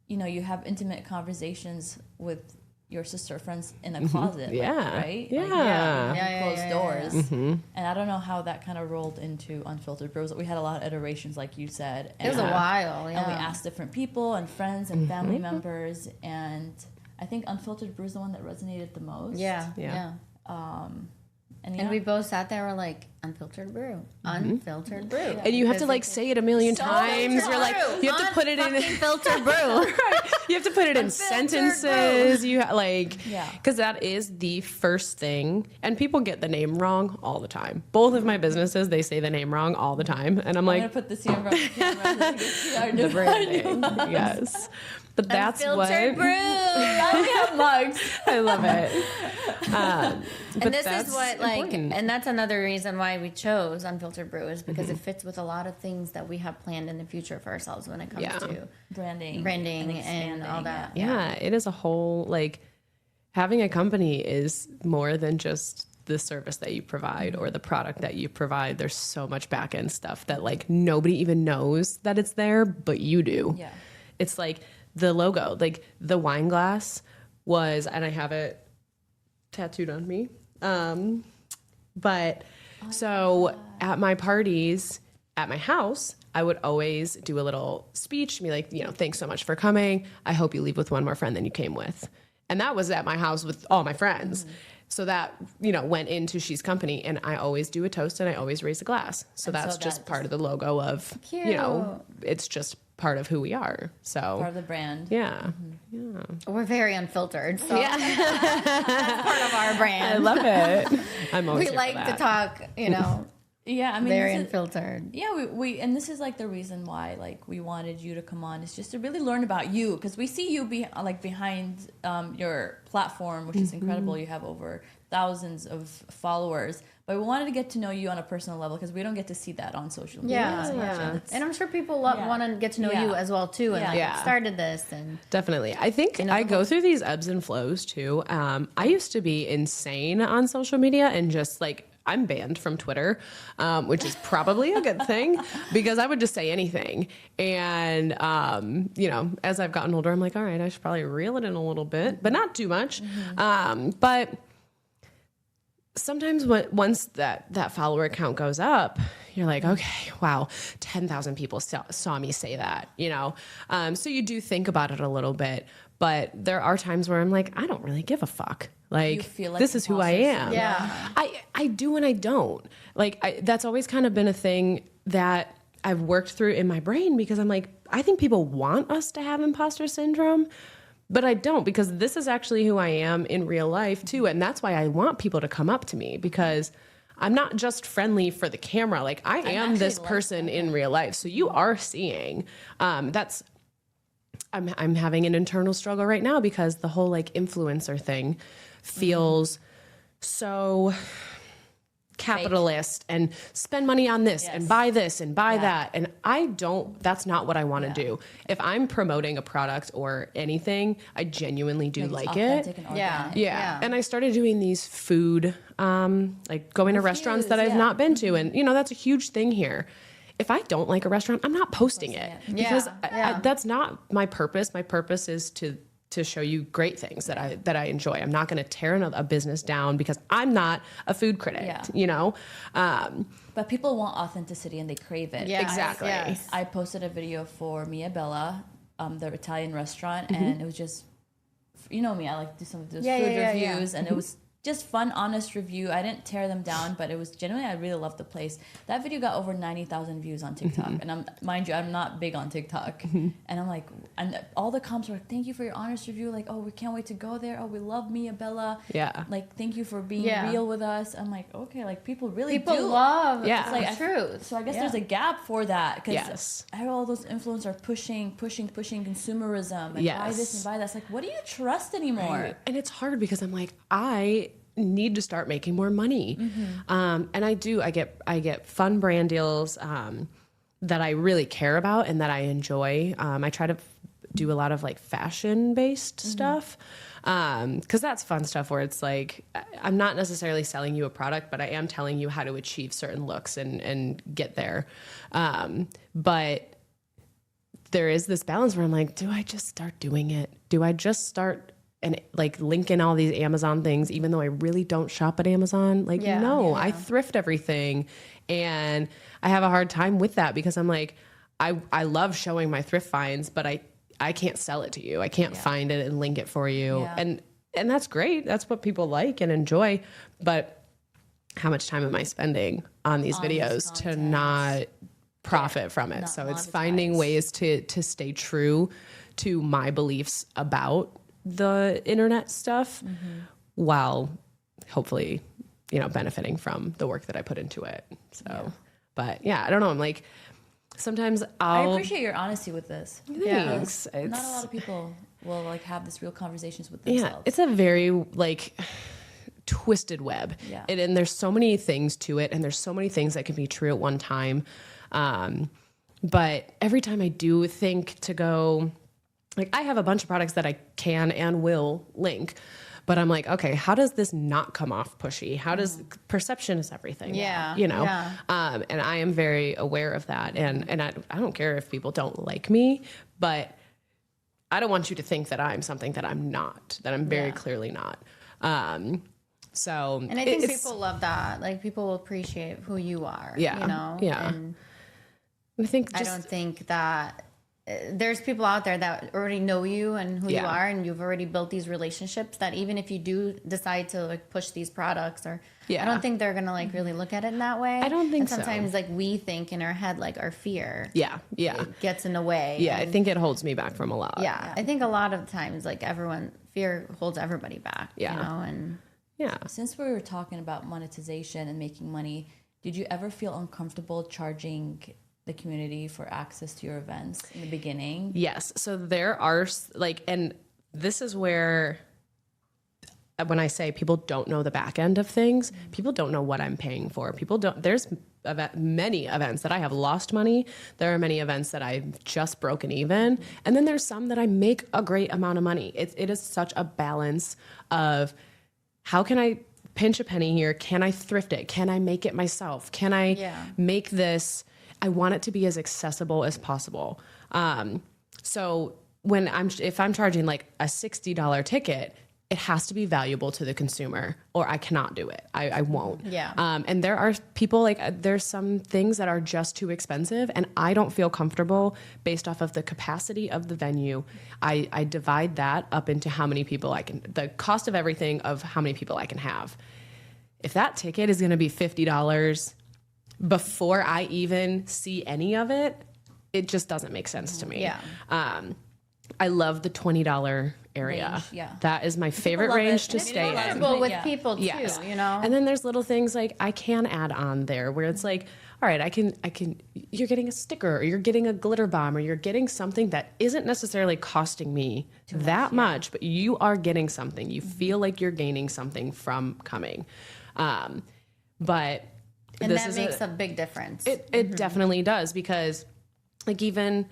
you have intimate conversations with your sister friends in a closet. Right. Closed doors. And I don't know how that kind of rolled into Unfiltered Brews. We had a lot of iterations, like you said. It was a while. And we asked different people and friends and family members, and I think Unfiltered Brew is the one that resonated the most. And we both sat there and were like, Unfiltered Brew, Unfiltered Brew. And you have to say it a million times. You're like, you have to put it in Unfiltered Brew. You have to put it in sentences. Because that is the first thing. And people get the name wrong all the time. Both of my businesses, they say the name wrong all the time. And I'm like, I'm going to put this here in front of the camera. The branding. Yes. But that's Unfiltered Brew. We have mugs. I love it. And this is what and that's another reason why we chose Unfiltered Brew, is because it fits with a lot of things that we have planned in the future for ourselves when it comes to branding and all that. Yeah, it is a whole, having a company is more than just the service that you provide or the product that you provide. There's so much back end stuff that nobody even knows that it's there, but you do. Yeah. It's the logo, the wine glass was, and I have it tattooed on me. At my parties, at my house, I would always do a little speech, be like, thanks so much for coming. I hope you leave with one more friend than you came with. And that was at my house with all my friends. So that, went into She's Company, and I always do a toast and I always raise a glass. So that's just part of the logo of, it's just part of who we are. So part of the brand. Yeah. We're very unfiltered. So that's part of our brand. I love it. I'm always we like to talk, Yeah, I mean, very this is- unfiltered. Yeah, we and this is like the reason why like we wanted you to come on is just to really learn about you, because we see you behind your platform, which is incredible. You have over thousands of followers, but we wanted to get to know you on a personal level because we don't get to see that on social media. Yeah, as much, yeah. it's- And I'm sure people Yeah. want to get to know Yeah. you as well too, and Yeah. like Yeah. what started this, and Definitely. I think know, I the go whole- through these ebbs and flows too. I used to be insane on social media and just like, I'm banned from Twitter, which is probably a good thing because I would just say anything. And, you know, as I've gotten older, I'm like, all right, I should probably reel it in a little bit, but not too much. But sometimes once that follower count goes up, you're like, okay, wow, 10,000 people saw me say that, you know? So you do think about it a little bit, but there are times where I'm like, I don't really give a fuck. Like, You feel like this is who I imposter am. Yeah. I do and I don't. Like, that's always kind of been a thing that I've worked through in my brain because I'm like, I think people want us to have imposter syndrome, but I don't, because this is actually who I am in real life too. And that's why I want people to come up to me, because I'm not just friendly for the camera. Like, I am this actually like person in real life. So you are seeing, I'm having an internal struggle right now because the whole like influencer thing feels so capitalist and spend money on this and buy this and buy that. And that's not what I want to do. If I'm promoting a product or anything, I genuinely do like it. authentic and organic. Yeah. And I started doing these food, like going to restaurants that I've not been to. And, you know, that's a huge thing here. If I don't like a restaurant, I'm not posting it because that's not my purpose. My purpose is to show you great things that I enjoy. I'm not going to tear a business down because I'm not a food critic, you know? But people want authenticity and they crave it. Yeah, Exactly. yes. I posted a video for Mia Bella, the Italian restaurant, and it was just, you know me, I like to do some of those food reviews, and it was just fun, honest review. I didn't tear them down, but it was genuinely, I really loved the place. That video got over 90,000 views on TikTok. And mind you, I'm not big on TikTok. And I'm like, and all the comments were like, thank you for your honest review. Like, oh, we can't wait to go there. Oh, we love Mia Bella. Yeah. Like, thank you for being real with us. I'm like, okay, like people really people do. love It's like, the truth. So I guess there's a gap for that. Because Yes. I have all those influencers are pushing consumerism and buy this and buy that. It's like, what do you trust anymore? Right. And it's hard because I'm like, I need to start making more money. And I get fun brand deals that I really care about and that I enjoy. I try to do a lot of like fashion based stuff. Cause that's fun stuff where it's like, I'm not necessarily selling you a product, but I am telling you how to achieve certain looks and get there. But there is this balance where I'm like, do I just start doing it? Do I just start and like link in all these Amazon things, even though I really don't shop at Amazon? Like, no, I thrift everything. And I have a hard time with that because I'm like, I love showing my thrift finds, but I can't sell it to you. I can't find it and link it for you. Yeah. And that's great. That's what people like and enjoy. But how much time am I spending on these videos to not profit from it? So it's finding ways to stay true to my beliefs about the internet stuff while hopefully, you know, benefiting from the work that I put into it. So, but yeah, I don't know. I'm like, sometimes I appreciate your honesty with this. Thanks. Not a lot of people will like have this real conversations with themselves. Yeah, it's a very like twisted web. Yeah. And there's so many things to it, and there's so many things that can be true at one time. But every time I do think to go, like, I have a bunch of products that I can and will link, but I'm like, okay, how does this not come off pushy? How does perception is everything? Yeah, You know? yeah. And I am very aware of that. And I don't care if people don't like me, but I don't want you to think that I'm something that I'm not, that I'm very clearly not. So, And I think people love that. Like, people will appreciate who you are. Yeah, You know? yeah. And I think I don't think that there's people out there that already know you and who you are, and you've already built these relationships that even if you do decide to like push these products or I don't think they're gonna like really look at it in that way. I don't think and so. sometimes like we think in our head like our fear gets in the way. Yeah, I think it holds me back from a lot. Yeah. I think a lot of times like fear holds everybody back. Yeah. You know, and Yeah. Since we were talking about monetization and making money, Did you ever feel uncomfortable charging the community for access to your events in the beginning? Yes. So there are like, and this is where, when I say people don't know the back end of things, people don't know what I'm paying for. People don't, there's many events that I have lost money. There are many events that I've just broken even. And then there's some that I make a great amount of money. It is such a balance of how can I pinch a penny here? Can I thrift it? Can I make it myself? Can I make this? I want it to be as accessible as possible. So if I'm charging like a $60 ticket, it has to be valuable to the consumer or I cannot do it. I won't. Yeah. And there are people there's some things that are just too expensive and I don't feel comfortable based off of the capacity of the venue. I divide that up into how many people the cost of everything of how many people I can have. If that ticket is going to be $50 before I even see any of it, it just doesn't make sense to me. Yeah. I love the $20 area. Range, yeah. That is my favorite range to stay in. Comfortable with people too, you know? And then there's little things like I can add on there where it's like, all right, I can, you're getting a sticker or you're getting a glitter bomb or you're getting something that isn't necessarily costing me that much, but you are getting something. You feel like you're gaining something from coming. But and that makes a big difference. It definitely does because like even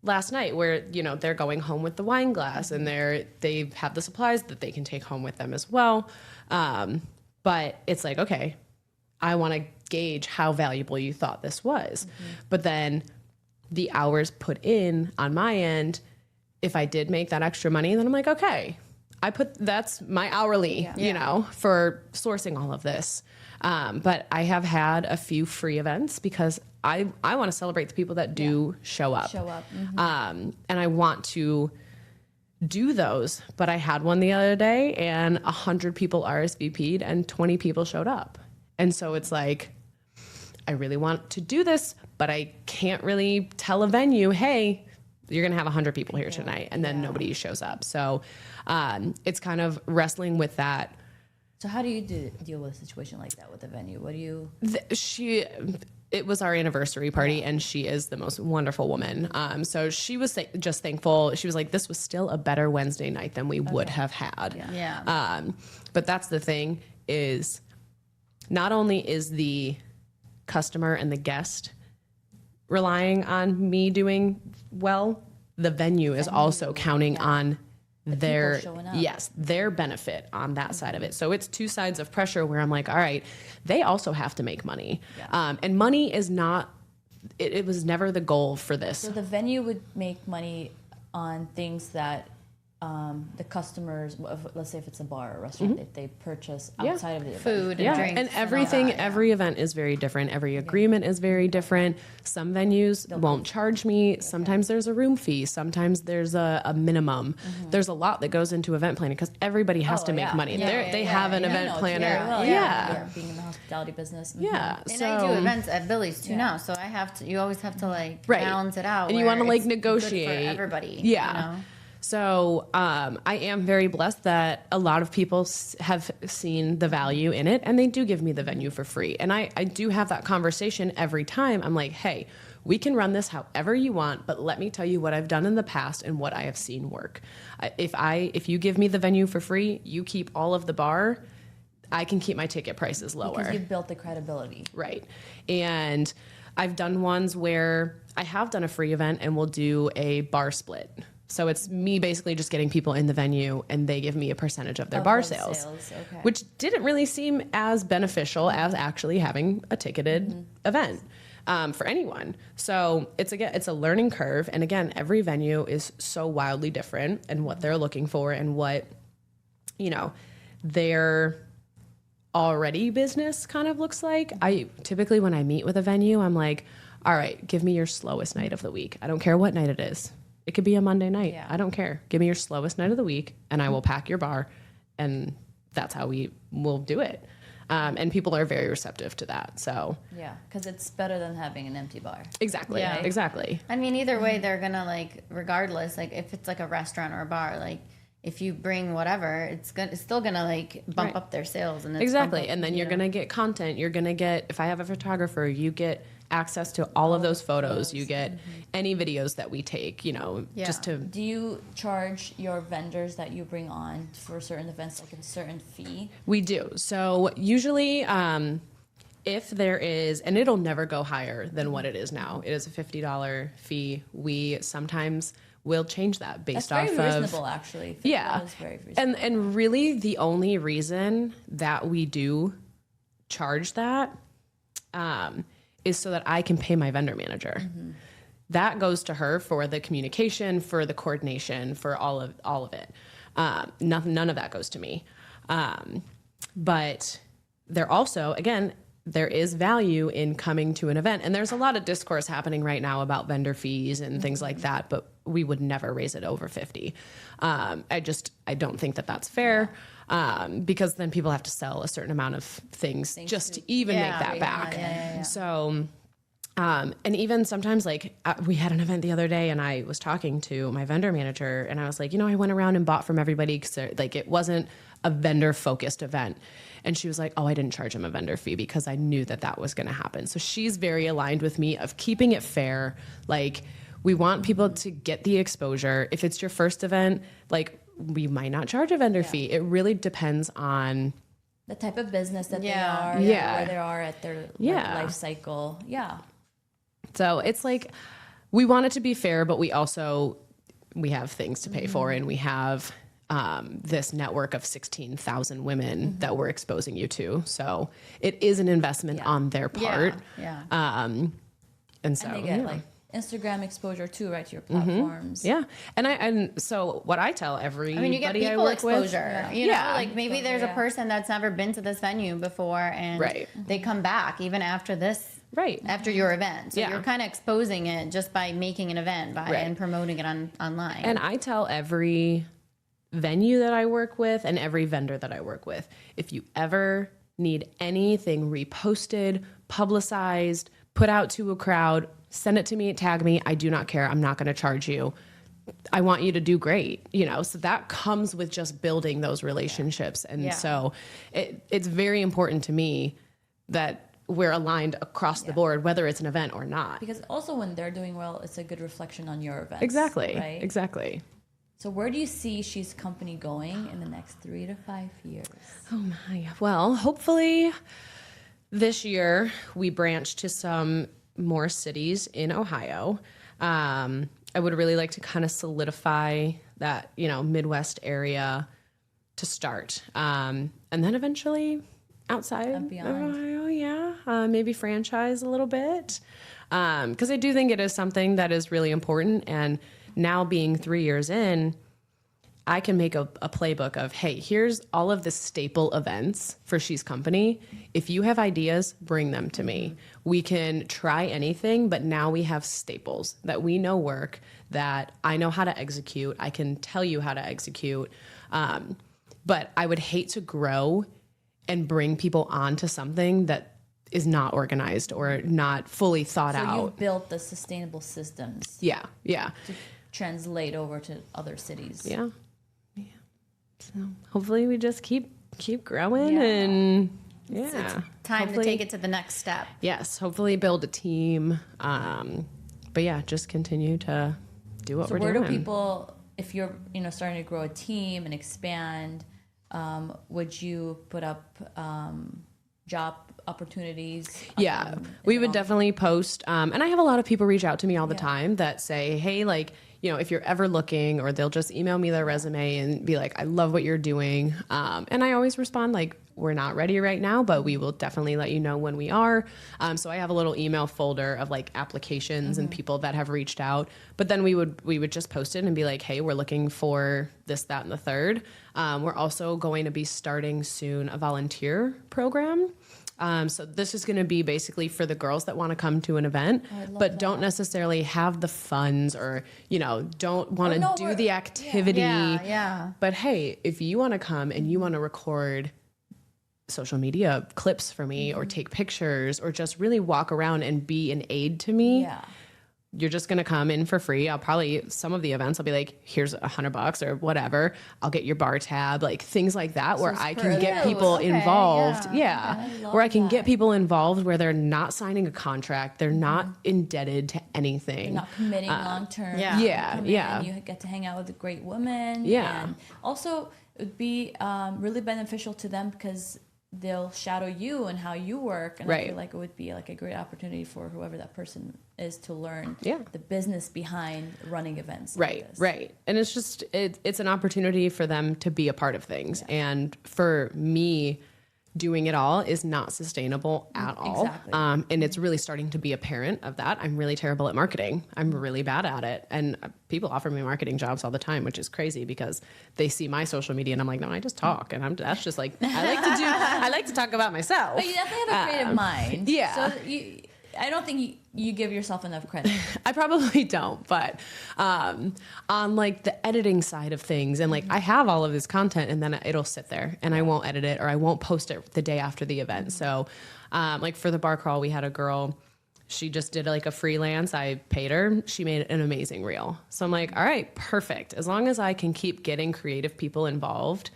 last night where, you know, they're going home with the wine glass and they have the supplies that they can take home with them as well. But it's like, okay, I want to gauge how valuable you thought this was. But then the hours put in on my end, if I did make that extra money, then I'm like, okay, that's my hourly, you know, for sourcing all of this. But I have had a few free events because I want to celebrate the people that do show up. And I want to do those. But I had one the other day and 100 people RSVP'd and 20 people showed up. And so it's like, I really want to do this, but I can't really tell a venue, hey, you're going to have 100 people here tonight. And then nobody shows up. So it's kind of wrestling with that. So how do you deal with a situation like that with the venue? What do you... It was our anniversary party and she is the most wonderful woman. So she was just thankful. She was like, this was still a better Wednesday night than we would have had. But that's the thing is not only is the customer and the guest relying on me doing well, the venue is also counting on their benefit on that side of it. So it's two sides of pressure where I'm like, all right, they also have to make money. And money is not, it was never the goal for this. So the venue would make money on things that the customers, let's say if it's a bar or restaurant, if they purchase outside of the event. Food and drinks. And everything, every event is very different. Every agreement is very different. Some venues won't charge me. Sometimes there's a room fee. Sometimes there's a minimum. There's a lot that goes into event planning because everybody has to make money. They have an event planner. Being in the hospitality business. And I do events at Billy's too now, so I have to. You always have to like balance it out, and you want to like negotiate good for everybody. You know? So I am very blessed that a lot of people have seen the value in it, and they do give me the venue for free. And I do have that conversation every time. I'm like, hey, we can run this however you want, but let me tell you what I've done in the past and what I have seen work. If you give me the venue for free, you keep all of the bar, I can keep my ticket prices lower. Because you've built the credibility. Right. And I've done ones where I have done a free event and we'll do a bar split. So it's me basically just getting people in the venue and they give me a percentage of their bar sales. Which didn't really seem as beneficial as actually having a ticketed event for anyone. So it's a learning curve. And again, every venue is so wildly different and what they're looking for and what, you know, their already business kind of looks like. I typically, when I meet with a venue, I'm like, all right, give me your slowest night of the week. I don't care what night it is. It could be a Monday night. I don't care. Give me your slowest night of the week and I will pack your bar. And that's how we will do it. And people are very receptive to that. So because it's better than having an empty bar. Exactly. Yeah. Exactly. I mean, either way, they're gonna like, regardless, like if it's like a restaurant or a bar, like if you bring whatever, it's still gonna like bump up their sales, and exactly. And then you're gonna get content. You're gonna get, if I have a photographer, you get access to all of those photos. You get any videos that we take. Just to. Do you charge your vendors that you bring on for certain events like a certain fee? We do. So usually, if there is, and it'll never go higher than what it is now. It is a $50 fee. We sometimes will change that based off of. That's very reasonable, actually. Yeah. Is very reasonable. And really the only reason that we do charge that is so that I can pay my vendor manager. That goes to her for the communication, for the coordination, for all of it. None of that goes to me. But there also, again, there is value in coming to an event. And there's a lot of discourse happening right now about vendor fees and things like that, but we would never raise it over 50. I don't think that that's fair, because then people have to sell a certain amount of things just to even make that back. So, and even sometimes like we had an event the other day and I was talking to my vendor manager and I was like, I went around and bought from everybody because like it wasn't a vendor focused event. And she was like, oh, I didn't charge him a vendor fee because I knew that was going to happen. So she's very aligned with me of keeping it fair. Like we want people to get the exposure. If it's your first event, like we might not charge a vendor fee. It really depends on the type of business that they are, where they are at their life cycle. Yeah. So it's like, we want it to be fair, but we have things to pay for, and we have this network of 16,000 women that we're exposing you to. So it is an investment on their part. And so they get like Instagram exposure too, right, to your platforms. And so what I tell everybody you get people exposure. You know, like maybe there's a person that's never been to this venue before, and they come back even after this. After your event. So you're kind of exposing it just by making an event and promoting it online. And I tell every venue that I work with and every vendor that I work with, if you ever need anything reposted, publicized, put out to a crowd, send it to me, tag me. I do not care. I'm not going to charge you. I want you to do great, so that comes with just building those relationships. And so it's very important to me that we're aligned across the board, whether it's an event or not. Because also when they're doing well, it's a good reflection on your events. Exactly. Right? Exactly. So where do you see She's Company going in the next 3 to 5 years? Oh my. Well, hopefully this year we branch to some more cities in Ohio. I would really like to kind of solidify that, Midwest area to start. And then eventually outside of Ohio, maybe franchise a little bit. Because I do think it is something that is really important. And now being 3 years in, I can make a playbook of, hey, here's all of the staple events for She's Company. If you have ideas, bring them to me. We can try anything, but now we have staples that we know work, that I know how to execute. I can tell you how to execute. But I would hate to grow and bring people onto something that is not organized or not fully thought out. So you've built the sustainable systems. Yeah. To translate over to other cities. Yeah. So hopefully we just keep growing and it's time to take it to the next step. Yes. Hopefully build a team. But just continue to do what we're doing. So where do people, if you're, starting to grow a team and expand, would you put up job opportunities? We would definitely post. And I have a lot of people reach out to me all the time that say, hey, like, if you're ever looking, or they'll just email me their resume and be like, I love what you're doing. And I always respond like, we're not ready right now, but we will definitely let you know when we are. So I have a little email folder of like applications and people that have reached out. But then we would just post it and be like, hey, we're looking for this, that, and the third. We're also going to be starting soon a volunteer program. So this is going to be basically for the girls that want to come to an event, but don't necessarily have the funds or, don't want to do the activity. But hey, if you want to come and you want to record social media clips for me or take pictures or just really walk around and be an aid to me, you're just going to come in for free. I'll probably, some of the events I'll be like, here's $100 or whatever. I'll get your bar tab, like things like that, where I can get people involved. Yeah. Where I can get people involved where they're not signing a contract. They're not indebted to anything. You're not committing long-term. Yeah. You get to hang out with a great woman. Yeah. And also it would be really beneficial to them because they'll shadow you and how you work, and I feel like it would be like a great opportunity for whoever that person is to learn the business behind running events. Right. And it's just it's an opportunity for them to be a part of things, and for me, doing it all is not sustainable at all. Exactly. And it's really starting to be apparent of that. I'm really terrible at marketing. I'm really bad at it. And people offer me marketing jobs all the time, which is crazy because they see my social media and I'm like, no, I just talk. And that's just like, I like to talk about myself. But you definitely have a creative mind. Yeah. So I don't think you give yourself enough credit. I probably don't, but on like the editing side of things, and like I have all of this content and then it'll sit there and I won't edit it or I won't post it the day after the event. So like for the bar crawl, we had a girl, she just did like a freelance. I paid her. She made an amazing reel. So I'm like, all right, perfect. As long as I can keep getting creative people involved,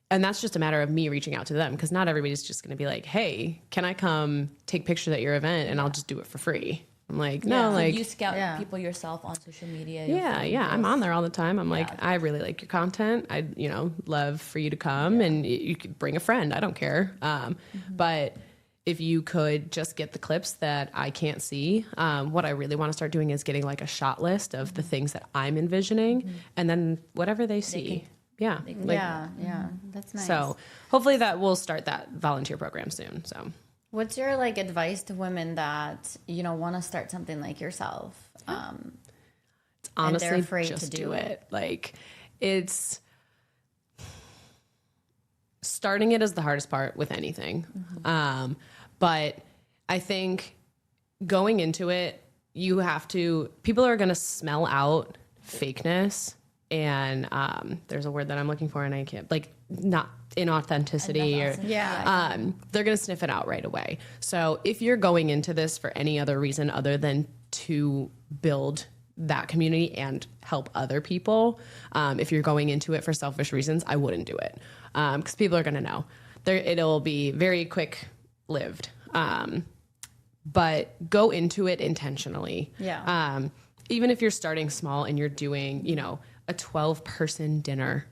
and that's just a matter of me reaching out to them, because not everybody's just going to be like, hey, can I come take pictures at your event and I'll just do it for free? I'm like, no, like you scout people yourself on social media. Yeah. I'm on there all the time. I'm like, I really like your content. I'd, love for you to come and you could bring a friend. I don't care. But if you could just get the clips that I can't see, what I really want to start doing is getting like a shot list of the things that I'm envisioning, and then whatever they see. Yeah. That's nice. So hopefully that will start that volunteer program soon. So what's your like advice to women that, want to start something like yourself? It's honestly, and they're afraid just to do it. Like it's starting it is the hardest part with anything. But I think going into it, people are going to smell out fakeness. And there's a word that I'm looking for and I can't, like, not inauthenticity or they're going to sniff it out right away. So if you're going into this for any other reason other than to build that community and help other people, if you're going into it for selfish reasons, I wouldn't do it, because people are going to know. It'll be very quick lived, but go into it intentionally. Even if you're starting small and you're doing, a 12-person dinner,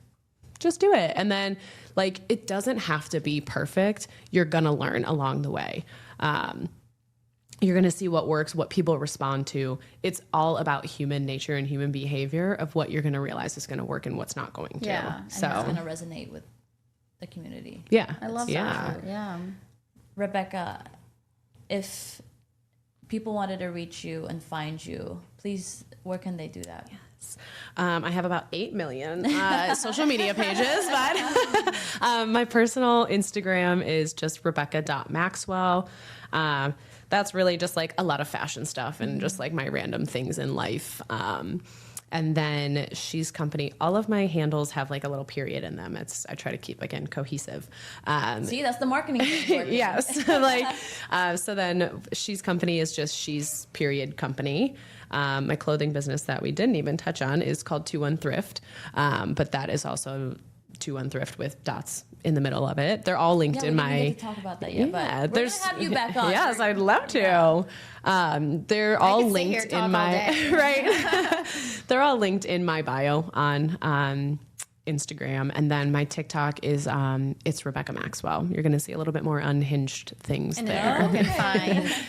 just do it. And then like, it doesn't have to be perfect. You're going to learn along the way. You're going to see what works, what people respond to. It's all about human nature and human behavior of what you're going to realize is going to work and what's not going to. Yeah. So it's going to resonate with the community. Yeah. I love that. Yeah. Rebecca, if people wanted to reach you and find you, please, where can they do that? I have about 8 million social media pages, but my personal Instagram is just rebecca.maxwell. That's really just like a lot of fashion stuff and just like my random things in life. And then She's Company. All of my handles have like a little period in them. I try to keep, again, cohesive. See, that's the marketing. Yes. So then She's Company is just She's period company. My clothing business that we didn't even touch on is called 2-1 Thrift. But that is also 2-1 Thrift with dots in the middle of it. They're all linked in my. We didn't get to talk about that yet, but we're gonna have you back on. Yes, I'd love to. They're all linked in my right. They're all linked in my bio on Instagram, and then my TikTok is it's Rebecca Maxwell. You're going to see a little bit more unhinged things and there.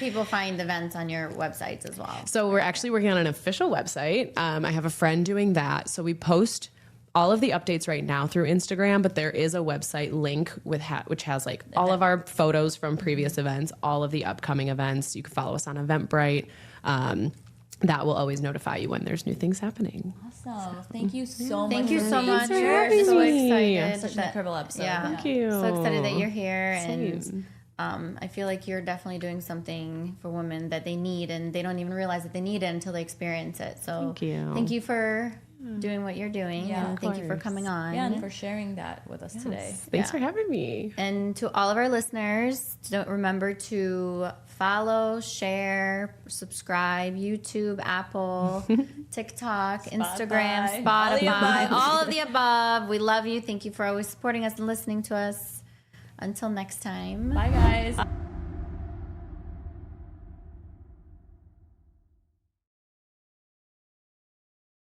People find events on your websites as well. So we're actually working on an official website. I have a friend doing that. So we post all of the updates right now through Instagram, but there is a website link which has like all of our photos from previous events, all of the upcoming events. You can follow us on Eventbrite. That will always notify you when there's new things happening. Awesome. Thank you so much. Thank you so much. We're so excited. Such an incredible episode. Yeah. Thank you. So excited that you're here. Same. And I feel like you're definitely doing something for women that they need, and they don't even realize that they need it until they experience it. So Thank you. Thank you for doing what you're doing. Yeah, and thank you for coming on. Yeah, and for sharing that with us today. Thanks for having me. And to all of our listeners, don't remember to follow, share, subscribe, YouTube, Apple, TikTok, Instagram, Spotify, all of the above. We love you. Thank you for always supporting us and listening to us. Until next time. Bye, guys.